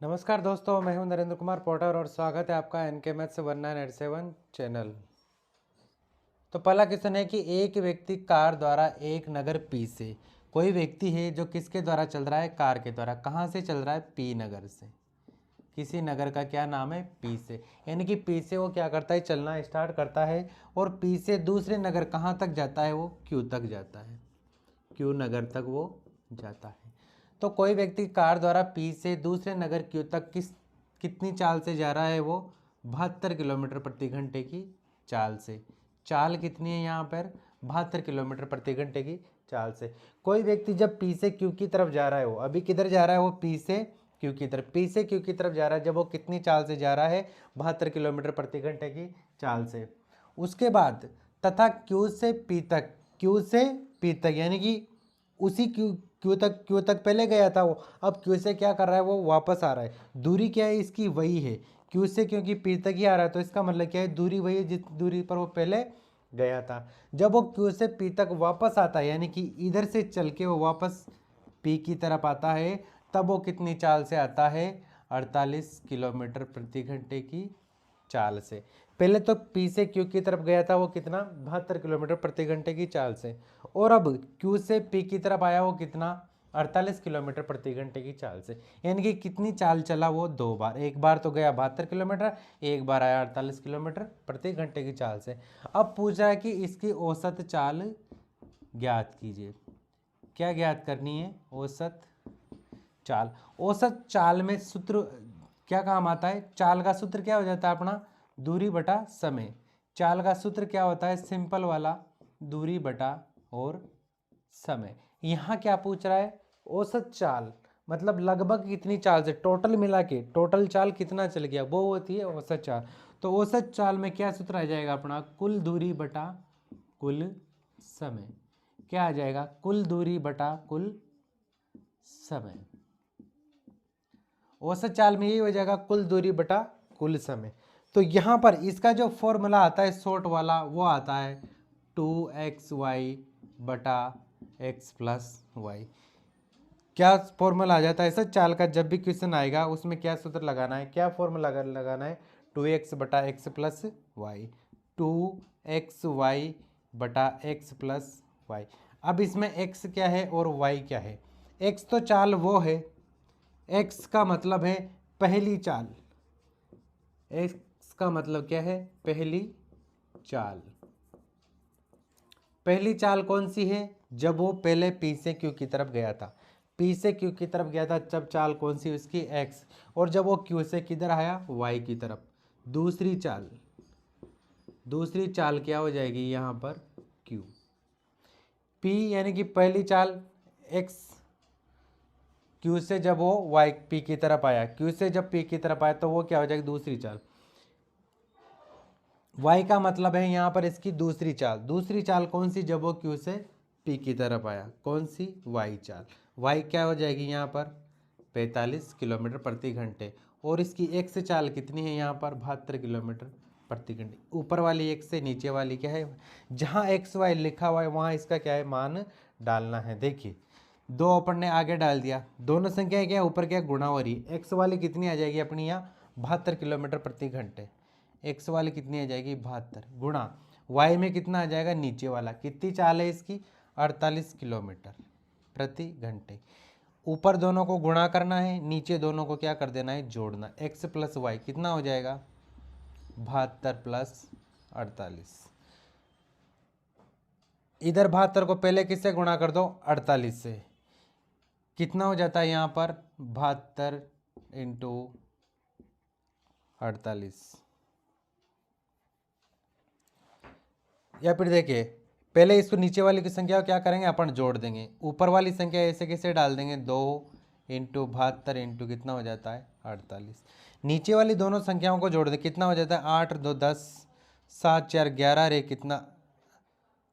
नमस्कार दोस्तों, मैं हूं नरेंद्र कुमार पोटर और स्वागत है आपका एनके मैथ्स 1987 चैनल। तो पहला क्वेश्चन है कि एक व्यक्ति कार द्वारा एक नगर पी से, कोई व्यक्ति है जो किसके द्वारा चल रहा है? कार के द्वारा। कहाँ से चल रहा है? पी नगर से। किसी नगर का क्या नाम है? पी से। यानी कि पी से वो क्या करता है? चलना स्टार्ट करता है और पी से दूसरे नगर कहाँ तक जाता है? वो क्यू तक जाता है। क्यू नगर तक वो जाता है। तो कोई व्यक्ति कार द्वारा पी से दूसरे नगर क्यू तक कितनी चाल से जा रहा है? वो 72 किलोमीटर प्रति घंटे की चाल से। चाल कितनी है यहाँ पर? 72 किलोमीटर प्रति घंटे की चाल से। कोई व्यक्ति जब पी से क्यू की तरफ जा रहा है, वो अभी किधर जा रहा है? वो पी से क्यू की तरफ। पी से क्यू की तरफ जा रहा है जब वो कितनी चाल से जा रहा है? 72 किलोमीटर प्रति घंटे की चाल से। उसके बाद तथा क्यू से पी तक, क्यू से पी तक यानी कि उसी क्यू तक पहले गया था वो, अब क्यू से क्या कर रहा है? वो वापस आ रहा है। दूरी क्या है इसकी? वही है क्यू से, क्योंकि पी तक ही आ रहा है तो इसका मतलब क्या है? दूरी वही है जिस दूरी पर वो पहले गया था। जब वो क्यू से पी तक वापस आता है, यानी कि इधर से चल के वो वापस पी की तरफ आता है, तब वो कितनी चाल से आता है? 48 किलोमीटर प्रति घंटे की चाल से। पहले तो पी से क्यू की तरफ गया था, वो कितना? 72 किलोमीटर प्रति घंटे की चाल से। और अब क्यू से पी की तरफ आया, वो कितना? 48 किलोमीटर प्रति घंटे की चाल से। यानी कि कितनी चाल चला वो? दो बार। एक बार तो गया 72 किलोमीटर, एक बार आया 48 किलोमीटर प्रति घंटे की चाल से। अब पूछ रहा है कि इसकी औसत चाल ज्ञात कीजिए। क्या ज्ञात करनी है? औसत चाल। औसत चाल में सूत्र क्या काम आता है? चाल का सूत्र क्या हो जाता है अपना? दूरी बटा समय। चाल का सूत्र क्या होता है? सिंपल वाला, दूरी बटा और समय। यहाँ क्या पूछ रहा है? औसत चाल मतलब लगभग कितनी चाल से, टोटल मिला के टोटल चाल कितना चल गया, वो होती है औसत चाल। तो औसत चाल में क्या सूत्र आ जाएगा अपना? कुल दूरी बटा कुल समय। क्या आ जाएगा? कुल दूरी बटा कुल समय। औसत चाल में यही हो जाएगा, कुल दूरी बटा कुल समय। तो यहाँ पर इसका जो फॉर्मूला आता है शॉर्ट वाला, वो आता है 2xy बटा x प्लस वाई। क्या फॉर्मूला आ जाता है ऐसा चाल का? जब भी क्वेश्चन आएगा उसमें क्या सूत्र लगाना है, क्या फॉर्मूला लगाना है? 2x बटा एक्स प्लस वाई। 2xy बटा एक्स प्लस वाई। अब इसमें x क्या है और y क्या है? x तो चाल वो है, x का मतलब है पहली चाल। x का मतलब क्या है? पहली चाल। पहली चाल कौन सी है? जब वो पहले पी से क्यू की तरफ गया था। पी से क्यू की तरफ गया था जब चाल कौन सी? उसकी x। और जब वो क्यू से किधर आया? y की तरफ। दूसरी चाल, दूसरी चाल क्या हो जाएगी यहाँ पर? q। p यानी कि पहली चाल x, क्यू से जब वो y p की तरफ आया, क्यू से जब p की तरफ आया तो वो क्या हो जाएगी? दूसरी चाल। y का मतलब है यहाँ पर इसकी दूसरी चाल। दूसरी चाल कौन सी? जब वो क्यू से p की तरफ आया। कौन सी? y चाल। y क्या हो जाएगी यहाँ पर? 45 किलोमीटर प्रति घंटे। और इसकी x चाल कितनी है यहाँ पर? 72 किलोमीटर प्रति घंटे। ऊपर वाली x से नीचे वाली क्या है? जहाँ एक्स वाई लिखा हुआ है वहाँ इसका क्या है? मान डालना है। देखिए, दो अपन ने आगे डाल दिया, दोनों संख्या क्या है? ऊपर क्या गुणा हो रही है। एक्स वाली कितनी आ जाएगी अपनी यहाँ? 72 किलोमीटर प्रति घंटे। एक्स वाली कितनी आ जाएगी? 72 गुणा वाई में कितना आ जाएगा? नीचे वाला। कितनी चाल है इसकी? 48 किलोमीटर प्रति घंटे। ऊपर दोनों को गुणा करना है, नीचे दोनों को क्या कर देना है? जोड़ना। एक्स प्लस वाई कितना हो जाएगा? 72 प्लस 48। इधर 72 को पहले किससे गुणा कर दो? 48 से। कितना हो जाता है यहाँ पर? 72 इंटू 48। या फिर देखिए, पहले इसको नीचे वाली की संख्या क्या करेंगे? अपन जोड़ देंगे। ऊपर वाली संख्या ऐसे कैसे डाल देंगे? 2 इंटू 72 इंटू कितना हो जाता है? 48। नीचे वाली दोनों संख्याओं को जोड़ दें, कितना हो जाता है? 8 2 10, 7 4 11 रे कितना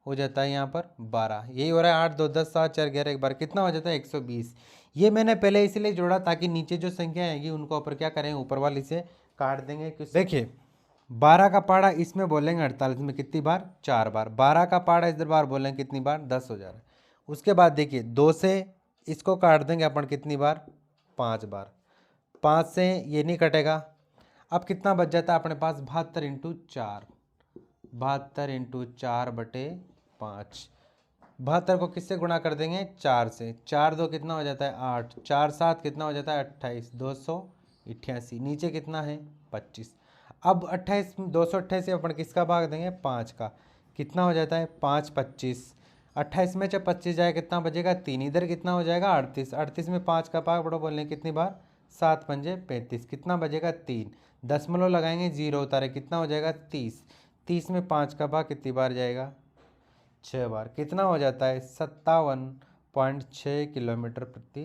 हो जाता है यहाँ पर? 12। यही हो रहा है 8 2 10 7 4 11 एक बार कितना हो जाता है? 120। ये मैंने पहले इसलिए जोड़ा ताकि नीचे जो संख्या आएगी उनको ऊपर क्या करेंगे? ऊपर वाली से काट देंगे। देखिए, 12 का पाड़ा इसमें बोलेंगे 48 में कितनी बार? 4 बार। 12 का पाड़ा इधर बार बोलेंगे कितनी बार? 10 हो जा रहा है। उसके बाद देखिए, 2 से इसको काट देंगे अपन कितनी बार? 5 बार। 5 से ये नहीं कटेगा। अब कितना बच जाता है अपने पास? 72 इंटू 4, 72 इंटू 4/5। 72 को किससे गुणा कर देंगे? 4 से। 4 दो कितना हो जाता है? 8। 4 7 कितना हो जाता है? 28। 288। नीचे कितना है? 25। अब 28 288 अपन किसका भाग देंगे? 5 का। कितना हो जाता है? 5 25। 28 में जब 25 जाए कितना बचेगा? 3। इधर कितना हो जाएगा? 38। 38 में 5 का भाग बड़ो बोलने कितनी बार? 7 पंजे 35। कितना बचेगा? 3। दशमलव लगाएंगे, 0 उतारे, कितना हो जाएगा? 30। 30 में 5 का भाग कितनी बार जाएगा? 6 बार। कितना हो जाता है? 57.6 किलोमीटर प्रति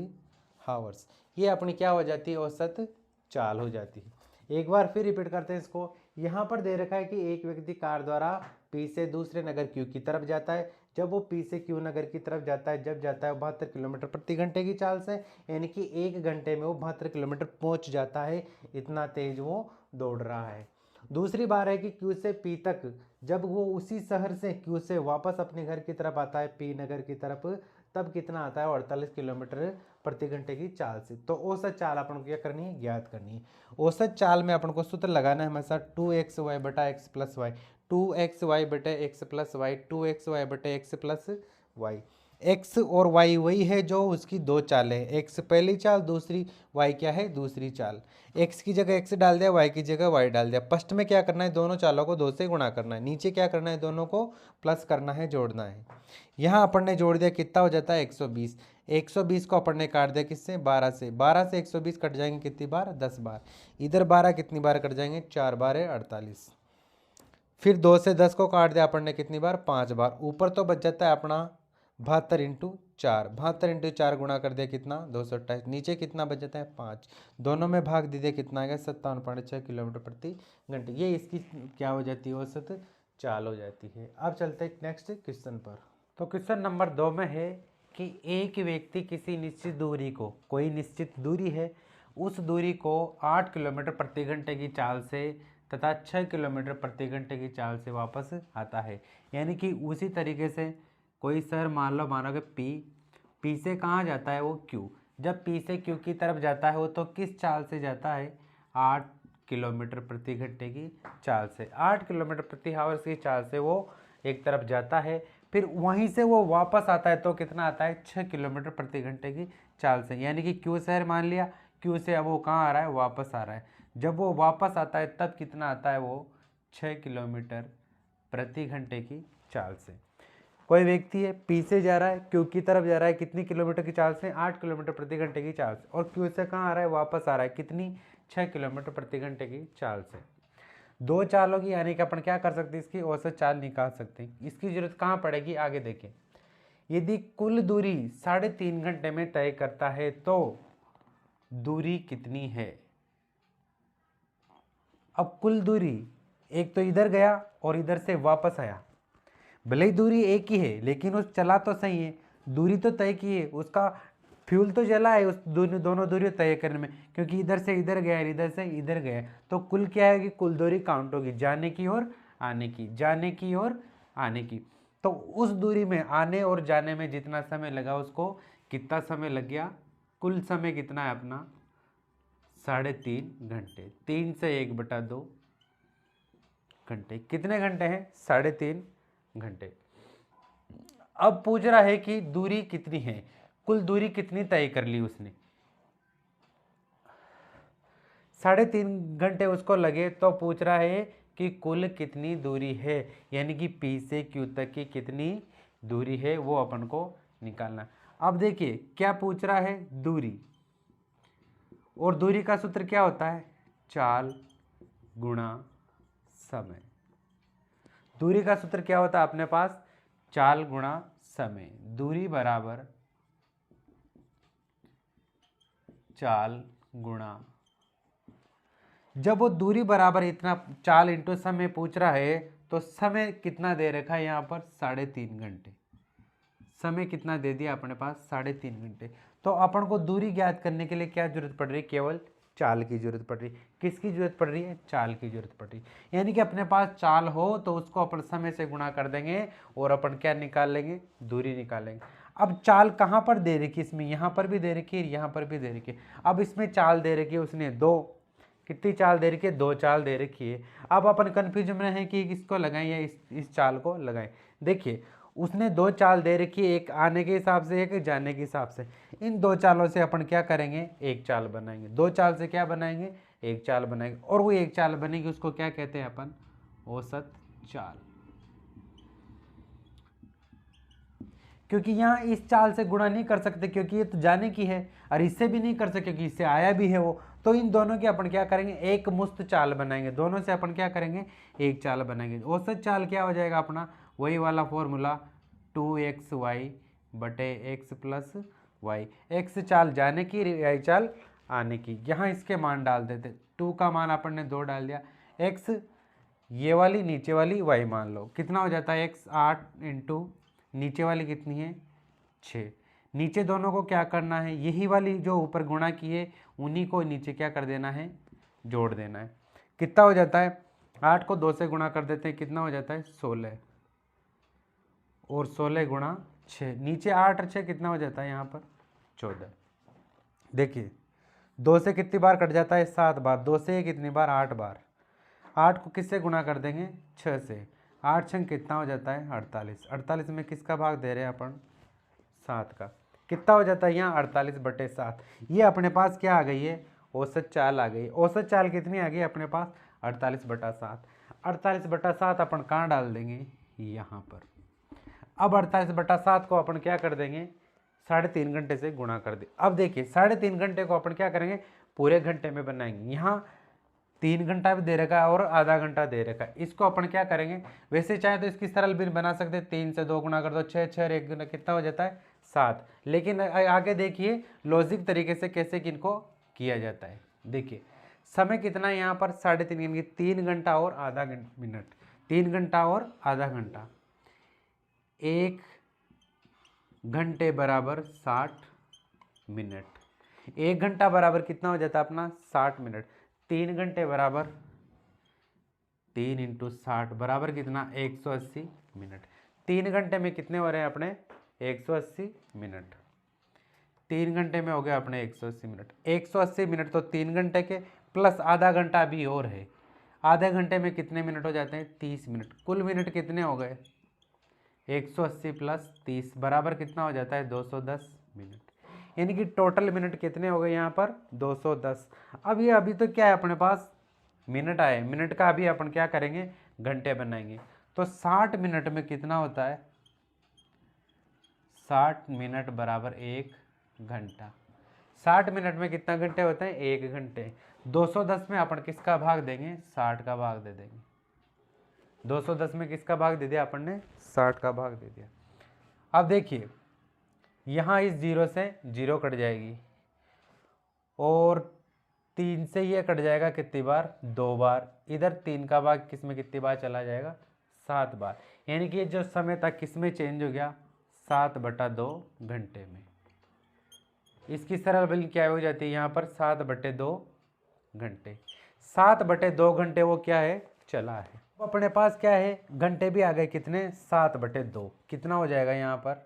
हावर्स। ये अपनी क्या हो जाती है? औसत चाल हो जाती है। एक बार फिर रिपीट करते हैं इसको। यहाँ पर दे रखा है कि एक व्यक्ति कार द्वारा पी से दूसरे नगर क्यू की तरफ जाता है। जब वो पी से क्यू नगर की तरफ जाता है, जब जाता है 72 किलोमीटर प्रति घंटे की चाल से, यानी कि 1 घंटे में वो 72 किलोमीटर पहुंच जाता है। इतना तेज वो दौड़ रहा है। दूसरी बार है कि क्यू से पी तक, जब वो उसी शहर से क्यू से वापस अपने घर की तरफ आता है, पी नगर की तरफ, तब कितना आता है? 48 किलोमीटर प्रति घंटे की चाल से। तो औसत चाल अपन को क्या करनी है? ज्ञात करनी है। औसत चाल में अपन को सूत्र लगाना है हमेशा 2xy बटा x प्लस वाई, 2xy बटे x प्लस वाई, 2xy बटे x प्लस वाई। x और y वही है जो उसकी दो चालें हैं। x पहली चाल, दूसरी y क्या है? दूसरी चाल। x की जगह x डाल दिया, y की जगह y डाल दिया। फर्स्ट में क्या करना है? दोनों चालों को 2 से गुणा करना है। नीचे क्या करना है? दोनों को प्लस करना है, जोड़ना है। यहाँ अपन ने जोड़ दिया, कितना हो जाता है? 120। 120 को अपन ने काट दिया किससे? 12 से। 12 से 120 कट जाएंगे कितनी बार? 10 बार। इधर 12 कितनी बार कट जाएंगे? 4 बार 48। फिर 2 से 10 को काट दिया अपन ने कितनी बार? 5 बार। ऊपर तो बच जाता है अपना 72 इंटू 4। 72 इंटू 4 गुणा कर दिया कितना? 228। नीचे कितना बच जाता है? 5। दोनों में भाग दीजिए, कितना आ गया? 57.6 किलोमीटर प्रति घंटे। ये इसकी क्या हो जाती है? औसत चाल हो जाती है। अब चलते हैं नेक्स्ट क्वेश्चन पर। तो क्वेश्चन नंबर 2 में है कि एक व्यक्ति किसी निश्चित दूरी को, कोई निश्चित दूरी है, उस दूरी को 8 किलोमीटर प्रति घंटे की चाल से तथा 6 किलोमीटर प्रति घंटे की चाल से वापस आता है। यानी कि उसी तरीके से कोई शहर मान लो, मानो कि पी से कहाँ जाता है? वो क्यू। जब पी से क्यू की तरफ जाता है वो तो किस चाल से जाता है? 8 किलोमीटर प्रति घंटे की चाल से। 8 किलोमीटर प्रति हावर्स की चाल से वो एक तरफ जाता है, फिर वहीं से वो वापस आता है तो कितना आता है? 6 किलोमीटर प्रति घंटे की चाल से। यानी कि क्यू शहर मान लिया, क्यू से अब वो कहाँ आ रहा है? वापस आ रहा है। जब वो वापस आता है तब कितना आता है? वो 6 किलोमीटर प्रति घंटे की चाल से। कोई व्यक्ति है, पी से जा रहा है, क्यू की तरफ जा रहा है, कितनी किलोमीटर की चाल से? 8 किलोमीटर प्रति घंटे की चाल से। और क्यू से कहाँ आ रहा है? वापस आ रहा है, कितनी? 6 किलोमीटर प्रति घंटे की चाल से। दो चालों की, यानी कि अपन क्या कर सकते हैं? इसकी औसत चाल निकाल सकते हैं। इसकी जरूरत कहाँ पड़ेगी? आगे देखें। यदि कुल दूरी 3.5 घंटे में तय करता है तो दूरी कितनी है? अब कुल दूरी, एक तो इधर गया और इधर से वापस आया, भले ही दूरी एक ही है लेकिन उस चला तो सही है, दूरी तो तय की है, उसका फ्यूल तो जला है उस दोनों दूरी तय करने में, क्योंकि इधर से इधर गया, इधर से इधर गया। तो कुल क्या है कि कुल दूरी काउंट होगी, जाने की और आने की, जाने की और आने की। तो उस दूरी में आने और जाने में जितना समय लगा उसको कितना समय लग गया? कुल समय कितना है अपना? 3.5 घंटे। 3 से 1/2 घंटे। कितने घंटे हैं? 3.5 घंटे। अब पूछ रहा है कि दूरी कितनी है, कुल दूरी कितनी तय कर ली उसने? 3.5 घंटे उसको लगे तो पूछ रहा है कि कुल कितनी दूरी है, यानी कि पी से क्यू तक की कितनी दूरी है वो अपन को निकालना। अब देखिए क्या पूछ रहा है? दूरी। और दूरी का सूत्र क्या होता है? चाल गुणा समय। दूरी का सूत्र क्या होता है अपने पास? चाल गुणा समय। दूरी बराबर चाल गुणा, जब वो दूरी बराबर इतना चाल इंटू समय पूछ रहा है तो समय कितना दे रखा है यहाँ पर? 3.5 घंटे। समय कितना दे दिया अपने पास? 3.5 घंटे। तो अपन को दूरी ज्ञात करने के लिए क्या जरूरत पड़ रही है? केवल चाल की जरूरत पड़ रही है। किसकी जरूरत पड़ रही है? चाल की जरूरत पड़ रही है। यानी कि अपने पास चाल हो तो उसको अपन समय से गुणा कर देंगे और अपन क्या निकाल लेंगे? दूरी निकालेंगे। अब चाल कहाँ पर दे रखी है इसमें, यहाँ पर भी दे रखी है, यहाँ पर भी दे रखी है। अब इसमें चाल दे रखी है उसने 2, कितनी चाल दे रखी है, 2 चाल दे रखी है। अब अपन कन्फ्यूजन में है कि किसको लगाएं या इस चाल को लगाएं। देखिए उसने 2 चाल दे रखी है, एक आने के हिसाब से एक जाने के हिसाब से। इन 2 चालों से अपन क्या करेंगे, एक चाल बनाएंगे। 2 चाल से क्या बनाएंगे, एक चाल बनाएंगे, और वो एक चाल बनेगी उसको क्या कहते हैं अपन, औसत चाल। क्योंकि यहाँ इस चाल से गुणा नहीं कर सकते क्योंकि ये तो जाने की है, और इससे भी नहीं कर सकते क्योंकि इससे आया भी है वो। तो इन दोनों की अपन क्या करेंगे, एक मुश्त चाल बनाएंगे। दोनों से अपन क्या करेंगे, एक चाल बनाएंगे। औसत चाल क्या हो जाएगा अपना, वही वाला फॉर्मूला 2xy बटे x प्लस वाई। एक्स चाल जाने की, y चाल आने की। यहाँ इसके मान डाल देते, 2 का मान अपन ने 2 डाल दिया, x ये वाली नीचे वाली y मान लो, कितना हो जाता है x 8 इंटू नीचे वाली कितनी है 6। नीचे दोनों को क्या करना है, यही वाली जो ऊपर गुणा की है उन्हीं को नीचे क्या कर देना है, जोड़ देना है। कितना हो जाता है, 8 को 2 से गुणा कर देते हैं, कितना हो जाता है 16, और 16 गुणा 6, नीचे 8 और 6 कितना हो जाता है यहाँ पर 14। देखिए 2 से कितनी बार कट जाता है, 7 बार। 2 से कितनी बार, 8 बार। 8 को किससे गुणा कर देंगे, 6 से। 8 छंग कितना हो जाता है 48। 48 में किसका भाग दे रहे हैं अपन, 7 का। कितना हो जाता है यहाँ 48 बटे 7। ये अपने पास क्या आ गई है, औसत चाल आ गई। औसत चाल कितनी आ गई अपने पास, 48 बटा 7। 48 बटा 7 अपन कहाँ डाल देंगे, यहाँ पर। अब 48 बटा 7 को अपन क्या कर देंगे, 3.5 घंटे से गुणा कर दे। अब देखिए 3.5 घंटे को अपन क्या करेंगे, पूरे घंटे में बनाएंगे। यहाँ 3 घंटा भी दे रखा है और आधा घंटा दे रखा है। इसको अपन क्या करेंगे, वैसे चाहे तो इसकी सरल भी बना सकते हैं, 3 से 2 गुणा कर दो, 6 6 1 गुना कितना हो जाता है 7। लेकिन आगे देखिए लॉजिक तरीके से कैसे किनको किया जाता है। देखिए समय कितना है यहाँ पर 3.5, 3 घंटा और आधा मिनट, 3 घंटा और आधा घंटा। 1 घंटे बराबर 60 मिनट। 1 घंटा बराबर कितना हो जाता है अपना 60 मिनट। 3 घंटे बराबर 3 इंटू 60 बराबर कितना 180 मिनट। 3 घंटे में कितने हो रहे हैं अपने 180 मिनट। 3 घंटे में हो गया अपने 180 मिनट। 180 मिनट तो 3 घंटे के प्लस आधा घंटा भी और है। आधे घंटे में कितने मिनट हो जाते हैं 30 मिनट। कुल मिनट कितने हो गए 180 प्लस 30 बराबर कितना हो जाता है 210 मिनट। यानी कि टोटल मिनट कितने हो गए यहाँ पर 210। अब ये अभी तो क्या है अपने पास मिनट आए, मिनट का अभी अपन क्या करेंगे घंटे बनाएंगे। तो 60 मिनट में कितना होता है 60 मिनट बराबर 1 घंटा। 60 मिनट में कितना घंटे होते हैं 1 घंटे। 210 में अपन किसका भाग देंगे 60 का भाग दे देंगे। 210 में किसका भाग दे दिया अपन ने 60 का भाग दे दिया। अब देखिए यहाँ इस 0 से 0 कट जाएगी और 3 से ये कट जाएगा कितनी बार 2 बार। इधर 3 का भाग किस में कितनी बार चला जाएगा 7 बार। यानी कि जो समय था किस में चेंज हो गया 7/2 घंटे में। इसकी सरल वैल्यू क्या हो जाती है यहाँ पर 7/2 घंटे। 7/2 घंटे वो क्या है चला है। अपने पास क्या है घंटे भी आ गए कितने 7/2। कितना हो जाएगा यहाँ पर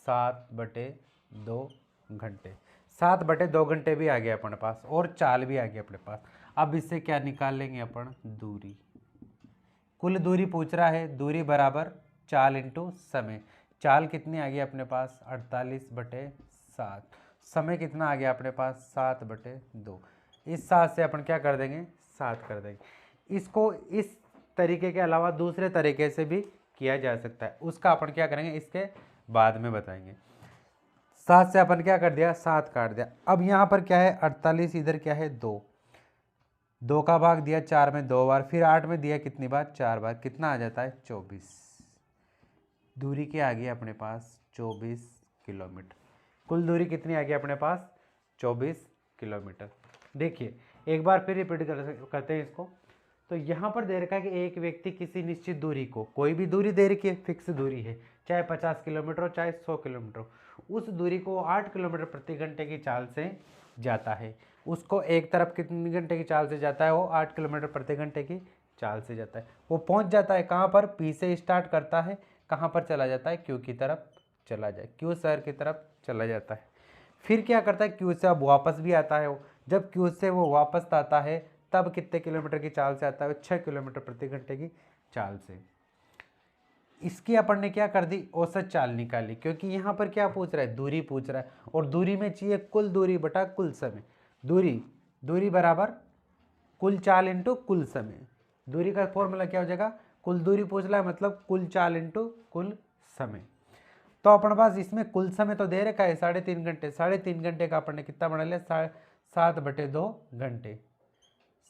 7/2 घंटे। 7/2 घंटे भी आ गया अपने पास और चाल भी आ गया अपने पास। अब इससे क्या निकाल लेंगे अपन दूरी। कुल दूरी पूछ रहा है, दूरी बराबर चाल इंटू समय। चाल कितनी आ गई अपने पास 48/7। समय कितना आ गया अपने पास 7/2। इस 7 से अपन क्या कर देंगे 7 कर देंगे। इसको इस तरीके के अलावा दूसरे तरीके से भी किया जा सकता है, उसका अपन क्या करेंगे इसके बाद में बताएंगे। 7 से अपन क्या कर दिया 7 काट दिया। अब यहाँ पर क्या है 48, इधर क्या है 2 का भाग दिया 4 में 2 बार, फिर 8 में दिया कितनी बार 4 बार। कितना आ जाता है 24। दूरी क्या आ गई अपने पास 24 किलोमीटर। कुल दूरी कितनी आ गई अपने पास 24 किलोमीटर। देखिए एक बार फिर रिपीट करते हैं इसको। तो यहाँ पर दे रखा है कि एक व्यक्ति किसी निश्चित दूरी को, कोई भी दूरी दे रखी है फिक्स दूरी है, चाहे 50 किलोमीटर हो चाहे 100 किलोमीटर हो, उस दूरी को 8 किलोमीटर प्रति घंटे की चाल से जाता है। उसको एक तरफ कितनी घंटे की चाल से जाता है वो 8 किलोमीटर प्रति घंटे की चाल से जाता है। वो पहुँच जाता है कहाँ पर, पी से स्टार्ट करता है, कहाँ पर चला जाता है क्यू की तरफ चला जाए, क्यू शहर की तरफ चला जाता है। फिर क्या करता है, क्यू से अब वापस भी आता है वो। जब क्यू से वो वापस आता है तब कितने किलोमीटर की चाल से आता है, 6 किलोमीटर प्रति घंटे की चाल से। इसकी अपन ने क्या कर दी, औसत चाल निकाली, क्योंकि यहाँ पर क्या पूछ रहा है, दूरी पूछ रहा है, और दूरी में चाहिए कुल दूरी बटा कुल समय। दूरी बराबर कुल चाल इंटू कुल समय। दूरी का फॉर्मूला क्या हो जाएगा, कुल दूरी पूछ रहा है मतलब कुल चाल इंटू कुल समय। तो अपन पास इसमें कुल समय तो दे रखा है 3.5 घंटे। 3.5 घंटे का अपन ने कितना बना लिया, 7/2 घंटे।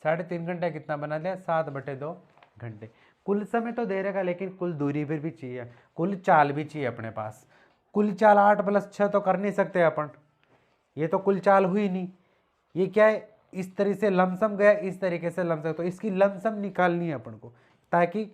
3.5 घंटे कितना बना लिया, 7/2 घंटे। कुल समय तो दे रहेगा, लेकिन कुल दूरी फिर भी चाहिए, कुल चाल भी चाहिए अपने पास। कुल चाल 8 + 6 तो कर नहीं सकते अपन, ये तो कुल चाल हुई नहीं। ये क्या है, इस तरह से लमसम गया, इस तरीके से लमसम, तो इसकी लमसम निकालनी है अपन को, ताकि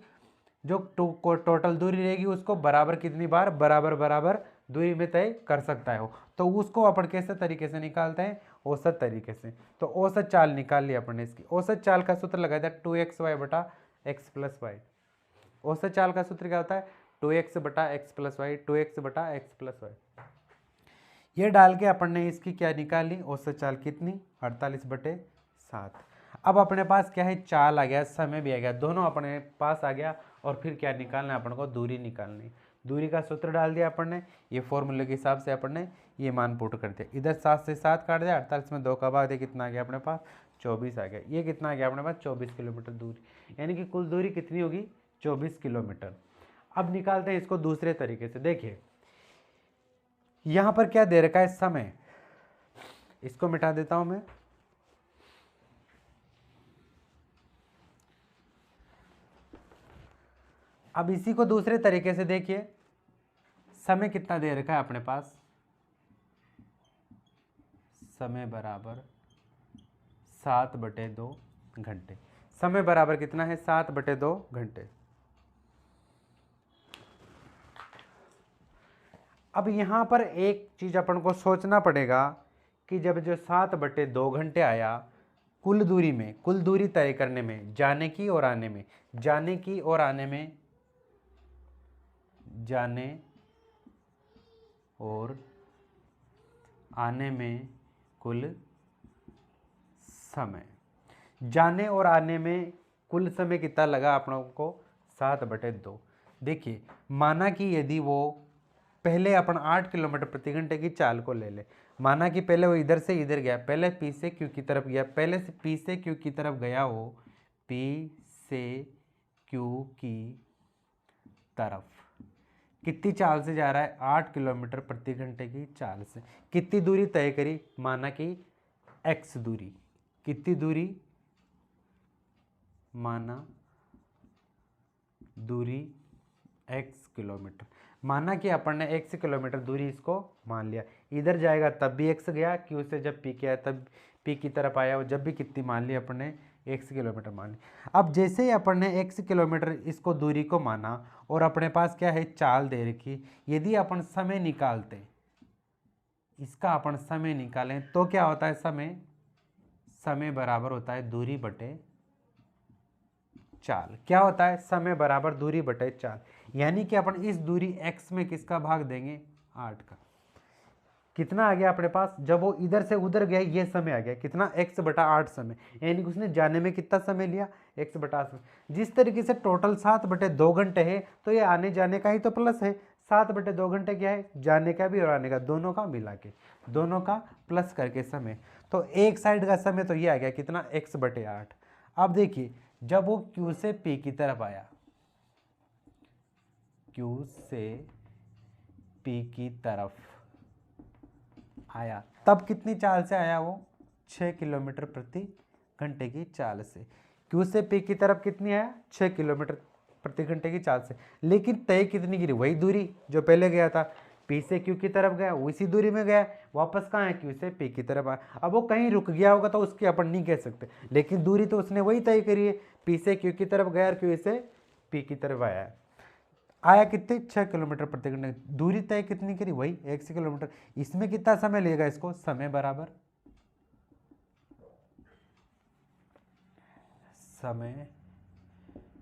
जो टोटल दूरी रहेगी उसको बराबर कितनी बार बराबर दूरी में तय कर सकता है वो। तो उसको अपन कैसे तरीके से निकालते हैं, औसत तरीके से। तो औसत चाल निकाल ली अपन ने। इसकी औसत चाल का सूत्र लगाया था 2xy बटा x + y। औसत चाल का सूत्र क्या होता है, 2x बटा x + y, 2x बटा x + y। ये डाल के अपन ने इसकी क्या निकाली, औसत चाल कितनी, 48/7। अब अपने पास क्या है, चाल आ गया, समय भी आ गया, दोनों अपने पास आ गया। और फिर क्या निकालना है अपन को, दूरी निकालनी। दूरी का सूत्र डाल दिया अपन ने, ये फॉर्मूले के हिसाब से अपन ने ये मान पुट कर दिया। इधर 7 से 7 काट दिया, 48 में 2 का भाग दिया, कितना आ गया अपने पास, 24 आ गया। ये कितना आ गया अपने पास, 24 किलोमीटर दूरी, यानी कि कुल दूरी कितनी होगी, 24 किलोमीटर। अब निकालते हैं इसको दूसरे तरीके से। देखिए यहां पर क्या दे रखा है, समय, इसको मिटा देता हूं मैं। अब इसी को दूसरे तरीके से देखिए, समय कितना दे रखा है अपने पास, समय बराबर 7/2 घंटे। समय बराबर कितना है, 7/2 घंटे। अब यहां पर एक चीज अपन को सोचना पड़ेगा कि जब जो 7/2 घंटे आया, कुल दूरी में, कुल दूरी तय करने में, जाने की और आने में, जाने की और आने में, जाने और आने में कुल समय, जाने और आने में कुल समय कितना लगा अपनों को, 7/2। देखिए माना कि यदि वो पहले अपन 8 किलोमीटर प्रति घंटे की चाल को ले ले, माना कि पहले वो इधर से इधर गया, पहले पी से क्यू की तरफ गया, पहले से पी से क्यू की तरफ गया हो, पी से क्यू की तरफ कितनी चाल से जा रहा है, 8 किलोमीटर प्रति घंटे की चाल से। कितनी दूरी तय करी, माना कि x दूरी, कितनी दूरी, माना दूरी x किलोमीटर, माना कि अपन ने x किलोमीटर दूरी इसको मान लिया। इधर जाएगा तब भी x गया, क्यू से जब p किया तब p की तरफ आया, और जब भी कितनी मान ली अपन ने, x किलोमीटर मान ली। अब जैसे ही अपन ने x किलोमीटर इसको दूरी को माना, और अपने पास क्या है, चाल दे रखी, यदि अपन समय निकालते, इसका अपन समय निकालें तो क्या होता है, समय बराबर होता है दूरी बटे चाल। क्या होता है, समय बराबर दूरी बटे चाल, यानी कि अपन इस दूरी x में किसका भाग देंगे, 8 का। कितना आ गया अपने पास, जब वो इधर से उधर गया ये समय आ गया, कितना, x/8 समय, यानी कि उसने जाने में कितना समय लिया, x/8 समय। जिस तरीके से टोटल 7/2 घंटे है, तो ये आने जाने का ही तो प्लस है। 7/2 घंटे क्या है, जाने का भी और आने का, दोनों का मिला के, दोनों का प्लस करके समय। तो एक साइड का समय तो ये आ गया कितना, x/8। अब देखिए जब वो Q से P की तरफ आया, Q से P की तरफ आया, तब कितनी चाल से आया वो, 6 किलोमीटर प्रति घंटे की चाल से। Q से P की तरफ कितनी आया, 6 किलोमीटर प्रति घंटे की चाल से। लेकिन तय कितनी गिरी, वही दूरी जो पहले गया था, P से Q की तरफ गया, उसी दूरी में गया, वापस कहाँ है, Q से P की तरफ आया। अब वो कहीं रुक गया होगा तो उसकी अपन नहीं कह सकते, लेकिन दूरी तो उसने वही तय करी है, P से Q की तरफ गया और Q से P की तरफ आया कितने, 6 किलोमीटर प्रति घंटे। दूरी तय कितनी करी, वही 1 किलोमीटर। इसमें कितना समय लेगा, इसको समय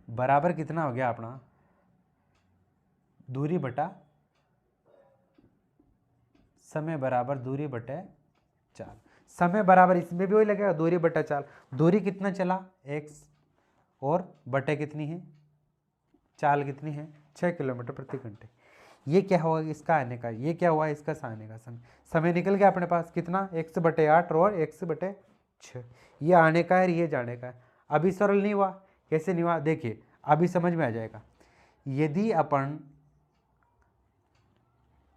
बराबर कितना हो गया अपना, दूरी बटा समय बराबर दूरी बटे चाल। समय बराबर इसमें भी वही लगेगा, दूरी बटा चाल। दूरी कितना चला x, और बटे कितनी है चाल कितनी है 6 किलोमीटर प्रति घंटे। ये क्या हुआ इसका आने का, ये क्या हुआ इसका आने का समय। समय निकल गया अपने पास कितना x बटे 8 और x बटे 6। ये आने का है, ये जाने का है। अभी सरल नहीं हुआ, कैसे नहीं हुआ देखिए, अभी समझ में आ जाएगा। यदि अपन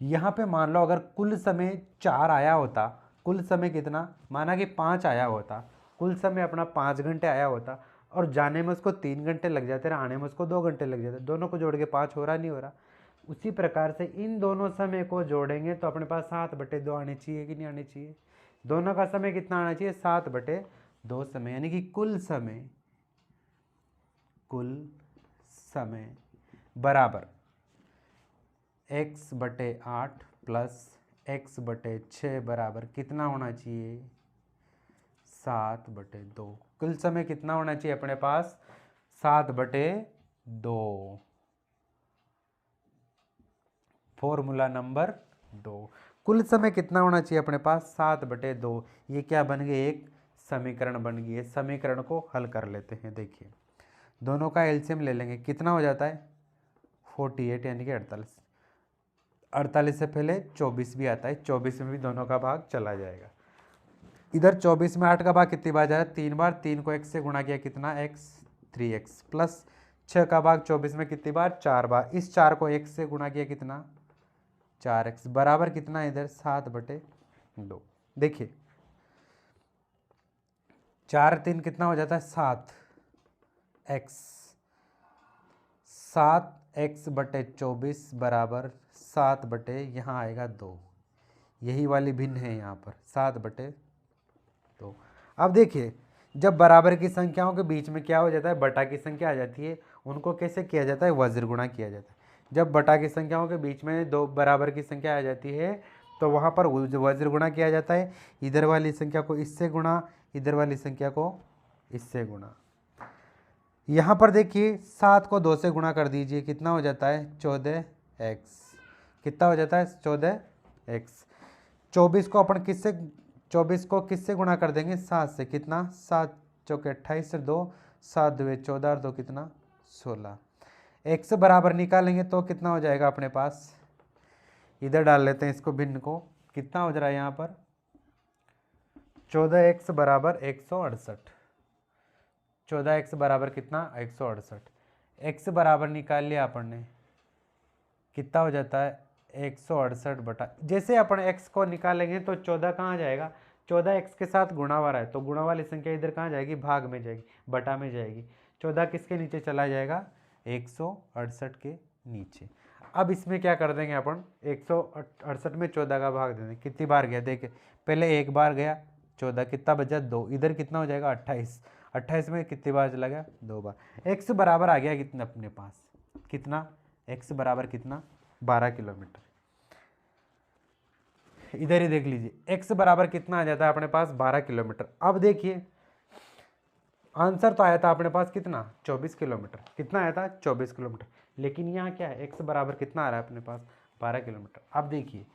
यहाँ पे मान लो अगर कुल समय 4 आया होता, कुल समय कितना माना कि 5 आया होता, कुल समय अपना 5 घंटे आया होता, और जाने में उसको 3 घंटे लग जाते हैं, आने में उसको 2 घंटे लग जाते, दोनों को जोड़ के 5 हो रहा नहीं हो रहा। उसी प्रकार से इन दोनों समय को जोड़ेंगे तो अपने पास 7/2 आने चाहिए कि नहीं आने चाहिए। दोनों का समय कितना आना चाहिए 7/2 समय, यानी कि कुल समय बराबर x/8 प्लस x/6 बराबर कितना होना चाहिए 7/2। कुल समय कितना होना चाहिए अपने पास 7/2। फॉर्मूला नंबर 2, कुल समय कितना होना चाहिए अपने पास 7/2। ये क्या बन गए एक समीकरण बन गई है। समीकरण को हल कर लेते हैं। देखिए दोनों का एलसीएम ले लेंगे, कितना हो जाता है 48 यानी कि 48। 48 से पहले 24 भी आता है, 24 में भी दोनों का भाग चला जाएगा। इधर 24 में 8 का भाग कितनी बार जा रहा है 3 बार, 3 को x से गुणा किया कितना x 3x, प्लस 6 का भाग 24 में कितनी बार 4 बार, इस 4 को x से गुणा किया कितना 4x बराबर कितना इधर 7/2। देखिए 4 3 कितना हो जाता है 7x, 7x/24 बराबर 7 यहाँ आएगा 2। यही वाली भिन्न है यहाँ पर 7/2। अब देखिए जब बराबर की संख्याओं के बीच में क्या हो जाता है बटा की संख्या आ जाती है, उनको कैसे किया जाता है वज्र गुणा किया जाता है। जब बटा की संख्याओं के बीच में दो बराबर की संख्या आ जाती है तो वहाँ पर वज्र गुणा किया जाता है। इधर वाली संख्या को इससे गुणा, इधर वाली संख्या को इससे गुणा। यहाँ पर देखिए 7 को 2 से गुणा कर दीजिए, कितना हो जाता है 14x। कितना हो जाता है 14x। 24 को अपन किससे 24 को किससे गुणा कर देंगे 7 से, कितना 7 चौके 28 से 2, 7 2 14 और 2 कितना 16। x बराबर निकालेंगे तो कितना हो जाएगा अपने पास, इधर डाल लेते हैं इसको भिन्न को, कितना हो जा रहा है यहाँ पर 14x बराबर 168। 14x बराबर कितना 168। x बराबर निकाल लिया अपन ने, कितना हो जाता है 168 बटा, जैसे अपन x को निकालेंगे तो 14 कहाँ जाएगा, 14 x के साथ गुणा वाला है तो गुणा वाली संख्या इधर कहाँ जाएगी भाग में जाएगी, बटा में जाएगी। 14 किसके नीचे चला जाएगा 168 के नीचे। अब इसमें क्या कर देंगे अपन 168 में 14 का भाग दे देंगे, कितनी बार गया देखिए, पहले एक बार गया 14, कितना बचा 2, इधर कितना हो जाएगा 28, 28 में कितनी बार चला गया 2 बार। x बराबर आ गया कितना अपने पास, कितना x बराबर कितना 12 किलोमीटर। इधर ही देख लीजिए x बराबर कितना आ जाता है अपने पास 12 किलोमीटर। अब देखिए आंसर तो आया था अपने पास कितना 24 किलोमीटर, कितना आया था 24 किलोमीटर, लेकिन यहाँ क्या है x बराबर कितना आ रहा है अपने पास 12 किलोमीटर। अब देखिए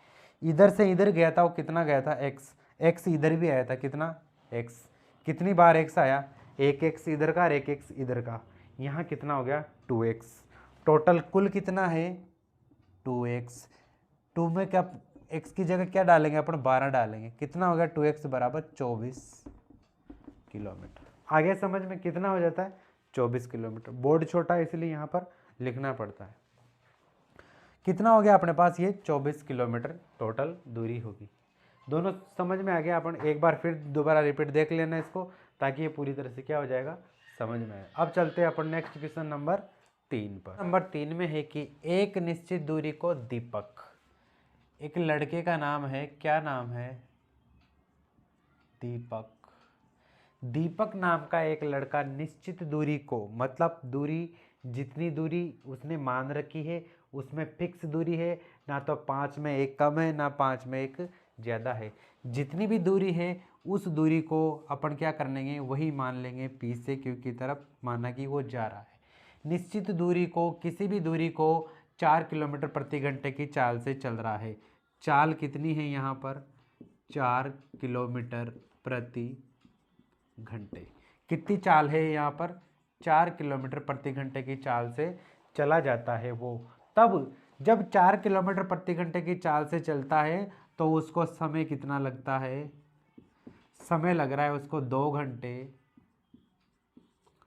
इधर से इधर गया था वो कितना गया था x इधर भी आया था कितना x, कितनी बार x आया, एक x इधर का और एक x इधर का, यहाँ कितना हो गया 2x। टोटल कुल कितना है 2x। 2 में क्या x की जगह क्या डालेंगे अपन 12 डालेंगे, कितना हो गया 2x बराबर 24 किलोमीटर। आगे समझ में कितना हो जाता है 24 किलोमीटर। बोर्ड छोटा है इसलिए यहाँ पर लिखना पड़ता है। कितना हो गया अपने पास ये 24 किलोमीटर टोटल दूरी होगी। दोनों समझ में आ गया, अपन एक बार फिर दोबारा रिपीट देख लेना इसको ताकि ये पूरी तरह से क्या हो जाएगा समझ में आए। अब चलते हैं अपन नेक्स्ट क्वेश्चन नंबर 3 पर। नंबर 3 में है कि एक निश्चित दूरी को दीपक, एक लड़के का नाम है, क्या नाम है दीपक। दीपक नाम का एक लड़का निश्चित दूरी को, मतलब दूरी जितनी दूरी उसने मान रखी है उसमें फिक्स दूरी है, ना तो 5 में एक कम है ना 5 में एक ज़्यादा है। जितनी भी दूरी है उस दूरी को अपन क्या कर लेंगे वही मान लेंगे p से, क्योंकि तरफ माना कि वो जा रहा है। निश्चित दूरी को, किसी भी दूरी को 4 किलोमीटर प्रति घंटे की चाल से चल रहा है। चाल कितनी है यहाँ पर 4 किलोमीटर प्रति घंटे। कितनी चाल है यहाँ पर 4 किलोमीटर प्रति घंटे की चाल से चला जाता है वो। तब जब 4 किलोमीटर प्रति घंटे की चाल से चलता है तो उसको समय कितना लगता है, समय लग रहा है उसको 2 घंटे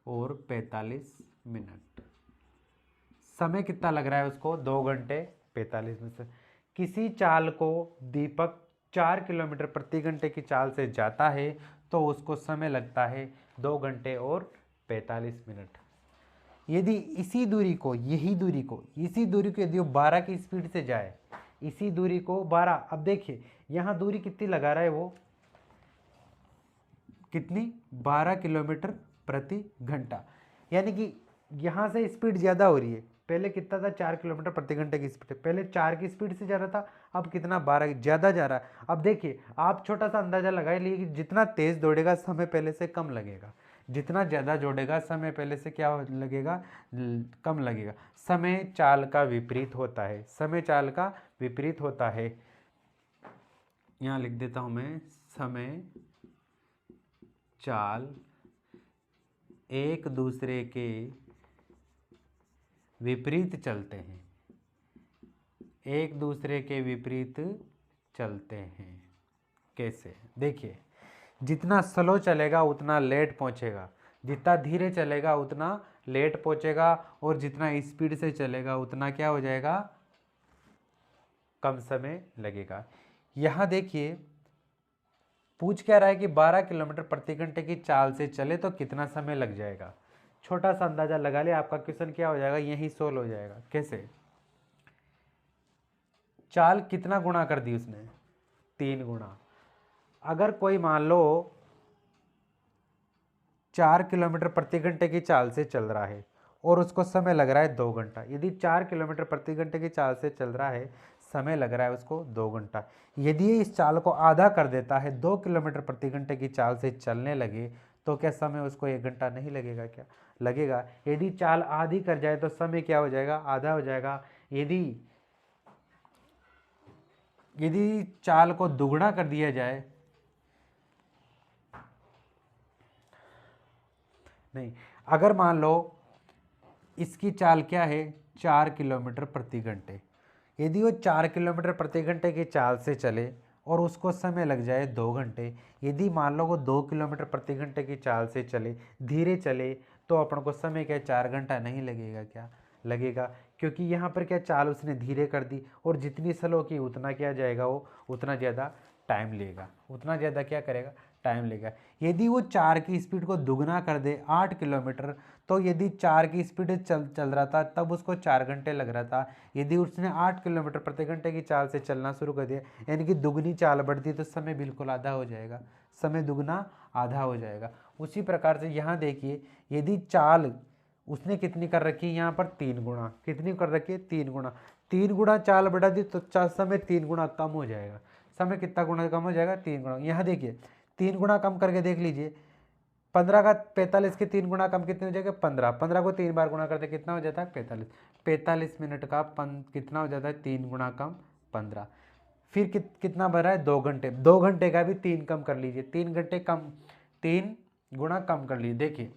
और 45 मिनट। समय कितना लग रहा है उसको 2 घंटे 45 मिनट। किसी चाल को दीपक 4 किलोमीटर प्रति घंटे की चाल से जाता है तो उसको समय लगता है 2 घंटे और 45 मिनट। यदि इसी दूरी को यदि वो 12 की स्पीड से जाए, इसी दूरी को 12, अब देखिए यहाँ दूरी कितनी लगा रहा है वो, कितनी 12 किलोमीटर प्रति घंटा, यानी कि यहाँ से स्पीड ज़्यादा हो रही है। पहले कितना था 4 किलोमीटर प्रति घंटे की स्पीड, पहले 4 की स्पीड से जा रहा था, अब कितना 12 ज़्यादा जा रहा है। अब देखिए आप छोटा सा अंदाजा लगा लिए कि जितना तेज़ दौड़ेगा समय पहले से कम लगेगा, जितना ज़्यादा दौड़ेगा समय पहले से क्या लगेगा, कम लगेगा। समय चाल का विपरीत होता है, समय चाल का विपरीत होता है। यहाँ लिख देता हूँ मैं, समय चाल एक दूसरे के विपरीत चलते हैं, एक दूसरे के विपरीत चलते हैं। कैसे, देखिए जितना स्लो चलेगा उतना लेट पहुंचेगा, जितना धीरे चलेगा उतना लेट पहुंचेगा, और जितना स्पीड से चलेगा उतना क्या हो जाएगा, कम समय लगेगा। यहाँ देखिए पूछ क्या रहा है कि 12 किलोमीटर प्रति घंटे की चाल से चले तो कितना समय लग जाएगा। छोटा सा अंदाजा लगा ले, आपका क्वेश्चन क्या हो जाएगा, यही सोल्व हो जाएगा। कैसे, चाल कितना गुणा कर दी उसने, 3 गुणा। अगर कोई मान लो 4 किलोमीटर प्रति घंटे की चाल से चल रहा है और उसको समय लग रहा है 2 घंटा, यदि 4 किलोमीटर प्रति घंटे की चाल से चल रहा है, समय लग रहा है उसको 2 घंटा, यदि ये इस चाल को आधा कर देता है, 2 किलोमीटर प्रति घंटे की चाल से चलने लगे, तो क्या समय उसको 1 घंटा नहीं लगेगा, क्या लगेगा। यदि चाल आधी कर जाए तो समय क्या हो जाएगा, आधा हो जाएगा। यदि चाल को दुगना कर दिया जाए, नहीं, अगर मान लो इसकी चाल क्या है 4 किलोमीटर प्रति घंटे, यदि वो 4 किलोमीटर प्रति घंटे की चाल से चले और उसको समय लग जाए 2 घंटे, यदि मान लो वो 2 किलोमीटर प्रति घंटे की चाल से चले, धीरे चले, तो अपन को समय क्या 4 घंटा नहीं लगेगा, क्या लगेगा, क्योंकि यहाँ पर क्या चाल उसने धीरे कर दी, और जितनी स्लो की उतना क्या जाएगा, वो उतना ज़्यादा टाइम लेगा, उतना ज़्यादा क्या करेगा, टाइम लेगा। यदि वो 4 की स्पीड को दुगना कर दे 8 किलोमीटर, तो यदि 4 की स्पीड चल रहा था तब उसको 4 घंटे लग रहा था, यदि उसने 8 किलोमीटर प्रति घंटे की चाल से चलना शुरू कर दिया, यानी कि दुगनी चाल बढ़ती, तो समय बिल्कुल आधा हो जाएगा, समय दुगना आधा हो जाएगा। उसी प्रकार से यहाँ देखिए, यदि चाल उसने कितनी कर रखी है यहाँ पर 3 गुणा, कितनी कर रखी है 3 गुणा, 3 गुणा चाल बढ़ा दी तो समय 3 गुणा कम हो जाएगा। समय कितना गुणा कम हो जाएगा, 3 गुणा। यहाँ देखिए 3 गुणा कम करके देख लीजिए, 15 का 45 के 3 गुणा कम कितने हो जाएगा, 15, 15 को 3 बार गुणा करते कितना हो जाता है 45, 45 मिनट का कितना हो जाता है 3 गुणा कम 15। फिर कितना बढ़ रहा है 2 घंटे, 2 घंटे का भी 3 कम कर लीजिए, 3 घंटे कम 3 गुणा कम कर लीजिए। देखिए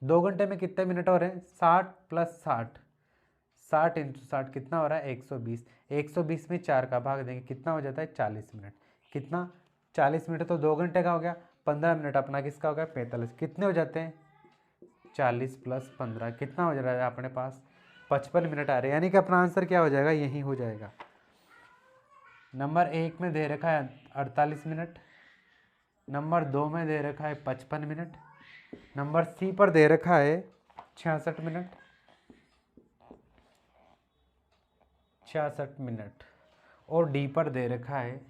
2 घंटे में कितने मिनट हो रहे हैं, 60 + 60, 60 × 60 कितना हो रहा है 120, 120 में 4 का भाग देंगे कितना हो जाता है 40 मिनट, कितना 40 मिनट तो 2 घंटे का हो गया, 15 मिनट अपना किसका हो गया 45, कितने हो जाते हैं 40 + 15 कितना हो जा रहा है अपने पास 55 मिनट आ रहे हैं, यानी कि अपना आंसर क्या हो जाएगा, यही हो जाएगा। नंबर 1 में दे रखा है 48 मिनट, नंबर 2 में दे रखा है 55 मिनट, नंबर सी पर दे रखा है 66 मिनट, 66 मिनट, और डी पर दे रखा है